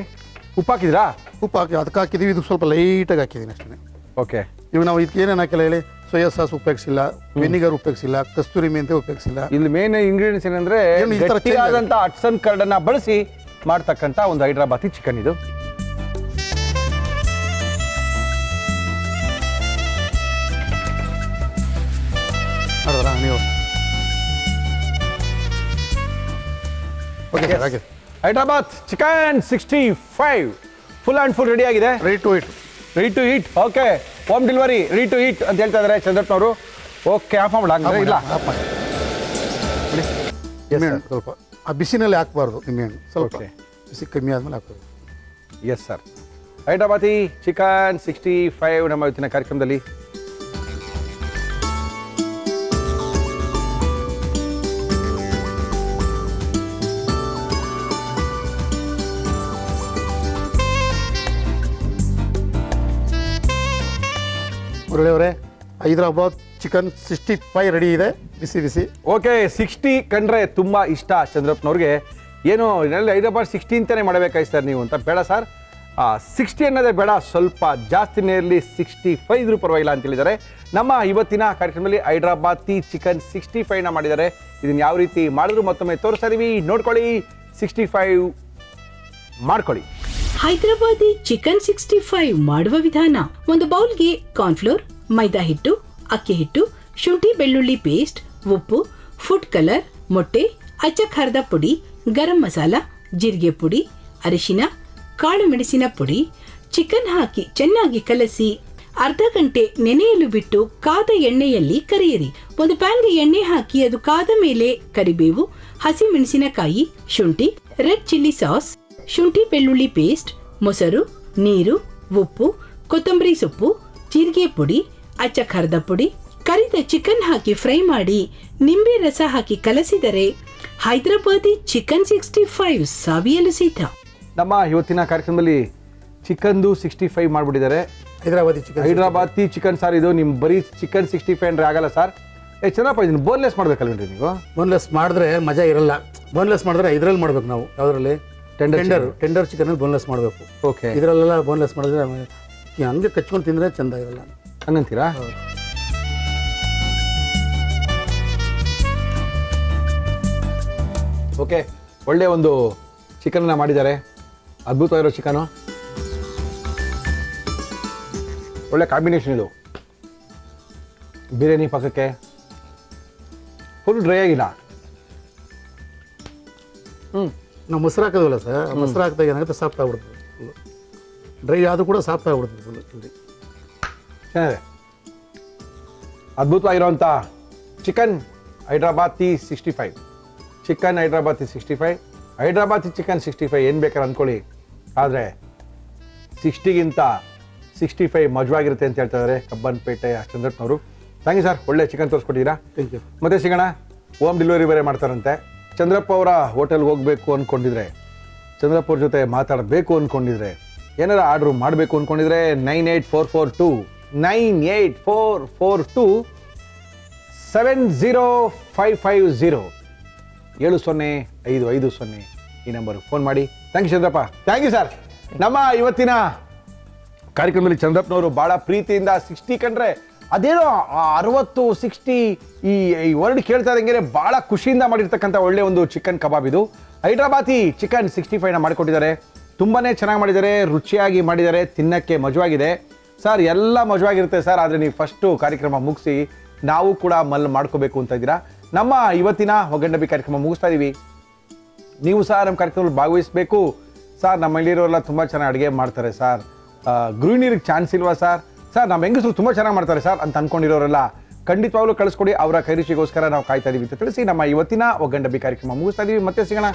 ಉಪ್ಪು ಹಾಕಿದ್ರಾ?
ಉಪ್ಪು ಹಾಕಿ ಅದಕ್ಕೆ ಹಾಕಿದ್ದೀವಿ. ಇದು ಸ್ವಲ್ಪ ಲೈಟಾಗಿ ಹಾಕಿದ್ದೀನಿ ಅಷ್ಟೇ.
ಓಕೆ.
ಇವಾಗ ನಾವು ಇದಕ್ಕೆ ಏನೇನು ಹಾಕಿಲ್ಲ ಹೇಳಿ? ಸೋಯಾ ಸಾಸ್ ಉಪಯೋಗಿಸಿಲ್ಲ, ವಿನಿಗರ್ ಉಪಯೋಗಿಸಿಲ್ಲ, ಕಸ್ತೂರಿ ಮೆಂತೆ ಉಪಯೋಗಿಸಿಲ್ಲ.
ಇಲ್ಲಿ ಮೇನ್ ಇಂಗ್ರೀಡಿಯೆಂಟ್ಸ್ ಏನಂದ್ರೆ ಗಟ್ಟಿಯಾದಂಥ ಅಟ್ಸನ್ ಕಾರ್ಡನ್ನು ಬಳಸಿ ಮಾಡ್ತಕ್ಕಂಥ ಒಂದು ಹೈದ್ರಾಬಾದಿ ಚಿಕನ್ ಇದು.
ನೋಡಿದ್ರಾ ನೀವು? ಓಕೆ ಸರ್, ಹಾಗೆ.
Hyderabad chicken 65 full and full ready ಆಗಿದೆ.
Ready to eat.
Okay. Home delivery ready to eat ಅಂತ ಹೇಳ್ತಾ ಇದ್ದಾರೆ ಚಂದ್ರಪ್ಪನವರು. ಓಕೆ. ಆಫ್ ಮಾಡ್ಬಿಡ ಹಂಗಾದ್ರೆ? ಇಲ್ಲ,
ನಿಂಬೆಹಣ್ಣು ಸ್ವಲ್ಪ ಆ ಬಿಸಿನಲ್ಲಿ ಹಾಕಬಾರ್ದು. ನಿಂಬೆಹಣ್ಣು ಸ್ವಲ್ಪ ಬಿಸಿ ಕಮ್ಮಿ ಆದಮೇಲೆ ಹಾಕೋದು.
Yes sir. ಹೈದ್ರಾಬಾದಿ ಚಿಕನ್ 65 ನಮ್ಮ ಇವತ್ತಿನ ಕಾರ್ಯಕ್ರಮದಲ್ಲಿ.
ಮುರಳಿಯವರೇ, ಹೈದ್ರಾಬಾದ್ ಚಿಕನ್ 65 ರೆಡಿ ಇದೆ, ಬಿಸಿ.
ಓಕೆ. 60 ಕಂಡ್ರೆ ತುಂಬ ಇಷ್ಟ ಚಂದ್ರಪ್ಪನವ್ರಿಗೆ. ಏನು ಇದರಲ್ಲಿ ಹೈದ್ರಾಬಾದ್ 60 ಅಂತಾನೆ ಮಾಡಬೇಕಾಯ್ತು ಸರ್ ನೀವು ಅಂತ? ಬೇಡ ಸರ್, 60 ಅನ್ನೋದೇ ಬೇಡ, ಸ್ವಲ್ಪ ಜಾಸ್ತಿನೇ ಇರಲಿ, 65 ಇದ್ರೂ ಪರವಾಗಿಲ್ಲ ಅಂತ ಹೇಳಿದ್ದಾರೆ. ನಮ್ಮ ಇವತ್ತಿನ ಕಾರ್ಯಕ್ರಮದಲ್ಲಿ ಹೈದ್ರಾಬಾದಿ ಚಿಕನ್ 65ನ ಮಾಡಿದ್ದಾರೆ. ಇದನ್ನು ಯಾವ ರೀತಿ ಮಾಡಿದ್ರು ಮತ್ತೊಮ್ಮೆ ತೋರಿಸ್ತಾ ಇದೀವಿ, ನೋಡ್ಕೊಳ್ಳಿ. 65 ಮಾಡ್ಕೊಳ್ಳಿ.
ಹೈದರಾಬಾದಿ ಚಿಕನ್ 65 ಮಾಡುವ ವಿಧಾನ: ಒಂದು ಬೌಲ್ಗೆ ಕಾರ್ನ್ಫ್ಲೋರ್, ಮೈದಾ ಹಿಟ್ಟು, ಅಕ್ಕಿ ಹಿಟ್ಟು, ಶುಂಠಿ ಬೆಳ್ಳುಳ್ಳಿ ಪೇಸ್ಟ್, ಉಪ್ಪು, ಫುಡ್ ಕಲರ್, ಮೊಟ್ಟೆ, ಅಚ್ಚ ಖಾರದ ಪುಡಿ, ಗರಂ ಮಸಾಲ, ಜೀರಿಗೆ ಪುಡಿ, ಅರಿಶಿನ, ಕಾಳು ಮೆಣಸಿನ ಪುಡಿ, ಚಿಕನ್ ಹಾಕಿ ಚೆನ್ನಾಗಿ ಕಲಸಿ ಅರ್ಧ ಗಂಟೆ ನೆನೆಯಲು ಬಿಟ್ಟು ಕಾದ ಎಣ್ಣೆಯಲ್ಲಿ ಕರಿಯಿರಿ. ಒಂದು ಪ್ಯಾನ್ಗೆ ಎಣ್ಣೆ ಹಾಕಿ ಅದು ಕಾದ ಮೇಲೆ ಕರಿಬೇವು, ಹಸಿ ಮೆಣಸಿನಕಾಯಿ, ಶುಂಠಿ, ರೆಡ್ ಚಿಲ್ಲಿ ಸಾಸ್, ಶುಂಠಿ ಬೆಳ್ಳುಳ್ಳಿ ಪೇಸ್ಟ್, ಮೊಸರು, ನೀರು, ಉಪ್ಪು, ಕೊತ್ತಂಬರಿ ಸೊಪ್ಪು, ಜೀರಿಗೆ ಪುಡಿ, ಅಚ್ಚ ಖಾರದ ಪುಡಿ, ಕರಿದ ಚಿಕನ್ ಹಾಕಿ ಫ್ರೈ ಮಾಡಿ ನಿಂಬೆ ರಸ ಹಾಕಿ ಕಲಸಿದರೆ ಹೈದರಾಬಾದಿ ಚಿಕನ್ 65 ಸವಿಯಲು ಸಿದ್ಧ.
ನಮ್ಮ ಇವತ್ತಿನ ಕಾರ್ಯಕ್ರಮದಲ್ಲಿ ಚಿಕನ್ದು 65 ಮಾಡಿಬಿಟ್ಟಿದ್ದಾರೆ. ಹೈದ್ರಾಬಾದಿ ಚಿಕನ್ ಸಾರ್ ಇದು. ನಿಮ್ಮ ಬರೀ ಚಿಕನ್ 65 ಅಂದರೆ ಆಗಲ್ಲ ಸರ್. ಚಂದ್ರಪ್ಪ, ಇದನ್ನು ಬೋನ್ಲೆಸ್ ಮಾಡ್ಬೇಕಲ್ವೇನ್ರಿ ನೀವು?
ಬೋನ್ಲೆಸ್ ಮಾಡಿದ್ರೆ ಮಜಾ ಇರಲ್ಲ. ಬೋನ್ಲೆಸ್ ಮಾಡಿದ್ರೆ ಇದರಲ್ಲಿ ಮಾಡ್ಬೇಕು ನಾವು. ಯಾವುದರಲ್ಲಿ? ಟೆಂಡರ್ ಚಿಕನಲ್ಲಿ ಬೋನ್ಲೆಸ್ ಮಾಡಬೇಕು.
ಓಕೆ.
ಇದರಲ್ಲೆಲ್ಲ ಬೋನ್ಲೆಸ್ ಮಾಡಿದ್ರೆ ಹಂಗೆ ಕಚ್ಕೊಂಡು ತಿಂದರೆ ಚೆಂದ ಇರಲ್ಲ.
ಹಂಗಂತೀರಾ? ಓಕೆ, ಒಳ್ಳೆ ಒಂದು ಚಿಕನ್ನ ಮಾಡಿದ್ದಾರೆ. ಅದ್ಭುತವಾಗಿರೋ ಚಿಕನು, ಒಳ್ಳೆ ಕಾಂಬಿನೇಷನ್ ಇದು. ಬಿರಿಯಾನಿ ಪಕ್ಕಕ್ಕೆ ಫುಲ್ ಡ್ರೈ ಆಗಿಲ್ಲ.
ನಾವು ಮೊಸರು ಹಾಕೋದಿಲ್ಲ ಸರ್. ಮೊಸರು ಹಾಕಿದಾಗ ಏನಾಗುತ್ತೆ, ಸಾಫ್ಟ್ ಆಗ್ಬಿಡ್ತದೆ. ಫುಲ್ಲು ಡ್ರೈ ಆದರೂ ಕೂಡ ಸಾಫ್ಟ್ ಆಗ್ಬಿಡ್ತದೆ ಫುಲ್ಲು.
ಚೆನ್ನಾಗಿದೆ. ಅದ್ಭುತವಾಗಿರೋಂಥ chicken Hyderabadi 65. Chicken Hyderabadi 65, Hyderabadi chicken 65 ಏನು ಬೇಕಾದ್ರೆ ಅಂದ್ಕೊಳ್ಳಿ. ಆದರೆ 60ಗಿಂತ 65 ಮಜವಾಗಿರುತ್ತೆ ಅಂತ ಹೇಳ್ತಾ ಇದ್ದಾರೆ ಕಬ್ಬನ್ಪೇಟೆ ಚಂದ್ರಪ್ಪನವರು. ಥ್ಯಾಂಕ್ ಯು ಸರ್, ಒಳ್ಳೆ ಚಿಕನ್ ತೋರಿಸ್ಕೊಟ್ಟಿದ್ದೀರಾ.
Thank you.
ಮತ್ತೆ ಸಿಗೋಣ. ಹೋಮ್ ಡೆಲಿವರಿ ಬೇರೆ ಮಾಡ್ತಾರಂತೆ. ಚಂದ್ರಪ್ಪ ಅವರ ಹೋಟೆಲ್ಗೆ ಹೋಗಬೇಕು ಅಂದ್ಕೊಂಡಿದ್ರೆ, ಚಂದ್ರಪ್ಪ ಅವ್ರ ಜೊತೆ ಮಾತಾಡಬೇಕು ಅಂದ್ಕೊಂಡಿದ್ರೆ, ಏನಾರ ಆರ್ಡ್ರು ಮಾಡಬೇಕು ಅಂದ್ಕೊಂಡಿದ್ರೆ 98442 70550 705550 ಈ ನಂಬರ್ಗೆ ಫೋನ್ ಮಾಡಿ. Thank you Chandrappa. Thank you sir. ನಮ್ಮ ಇವತ್ತಿನ ಕಾರ್ಯಕ್ರಮದಲ್ಲಿ ಚಂದ್ರಪ್ಪನವರು ಭಾಳ ಪ್ರೀತಿಯಿಂದ 60 ಕಂಡ್ರೆ ಅದೇನೋ 60 60 ಈ ವರ್ಡ್ ಕೇಳ್ತಾ ಇದ್ದಂಗೆ ಭಾಳ ಖುಷಿಯಿಂದ ಮಾಡಿರ್ತಕ್ಕಂಥ ಒಳ್ಳೆ ಒಂದು ಚಿಕನ್ ಕಬಾಬ್ ಇದು. ಹೈದ್ರಾಬಾದಿ ಚಿಕನ್ 65ನ ಮಾಡಿಕೊಟ್ಟಿದ್ದಾರೆ. ತುಂಬಾ ಚೆನ್ನಾಗಿ ಮಾಡಿದ್ದಾರೆ, ರುಚಿಯಾಗಿ ಮಾಡಿದ್ದಾರೆ, ತಿನ್ನಕ್ಕೆ ಮಜವಾಗಿದೆ. ಸರ್ ಎಲ್ಲ ಮಜವಾಗಿರುತ್ತೆ ಸರ್, ಆದರೆ ನೀವು ಫಸ್ಟು ಕಾರ್ಯಕ್ರಮ ಮುಗಿಸಿ ನಾವು ಕೂಡ ಮಾಡ್ಕೋಬೇಕು ಅಂತ ಇದ್ದೀರಾ. ನಮ್ಮ ಇವತ್ತಿನ ಒಗ್ಗಂಡಬಿ ಕಾರ್ಯಕ್ರಮ ಮುಗಿಸ್ತಾ ಇದ್ದೀವಿ. ನೀವು ಸಹ ನಮ್ಮ ಕಾರ್ಯಕ್ರಮದಲ್ಲಿ ಭಾಗವಹಿಸಬೇಕು ಸರ್. ನಮ್ಮ ಮಹಿಳೆಯರೆಲ್ಲ ತುಂಬ ಚೆನ್ನಾಗಿ ಅಡುಗೆ ಮಾಡ್ತಾರೆ ಸರ್. ಗೃಹಿಣಿಯರಿಗೆ ಚಾನ್ಸ್ ಇಲ್ವಾ ಸರ್? ಸರ್ ನಮ್ಮ ಹೆಂಗಸರು ತುಂಬ ಚೆನ್ನಾಗಿ ಮಾಡ್ತಾರೆ ಸರ್ ಅಂತ ಅಂದ್ಕೊಂಡಿರೋರೆಲ್ಲ ಖಂಡಿತವಾಗ್ಲೂ ಕಳಿಸ್ಕೊಡಿ. ಅವರ ಕೈರುಚಿಗೋಸ್ಕರ ನಾವು ಕಾಯ್ತಾ ಇದೀವಿ ಅಂತ ತಿಳಿಸಿ ನಮ್ಮ ಇವತ್ತಿನ ಒಗ್ಗಂಡಬಿ ಕಾರ್ಯಕ್ರಮ ಮುಗಿಸ್ತಾ ಇದೀವಿ. ಮತ್ತೆ ಸಿಗೋಣ.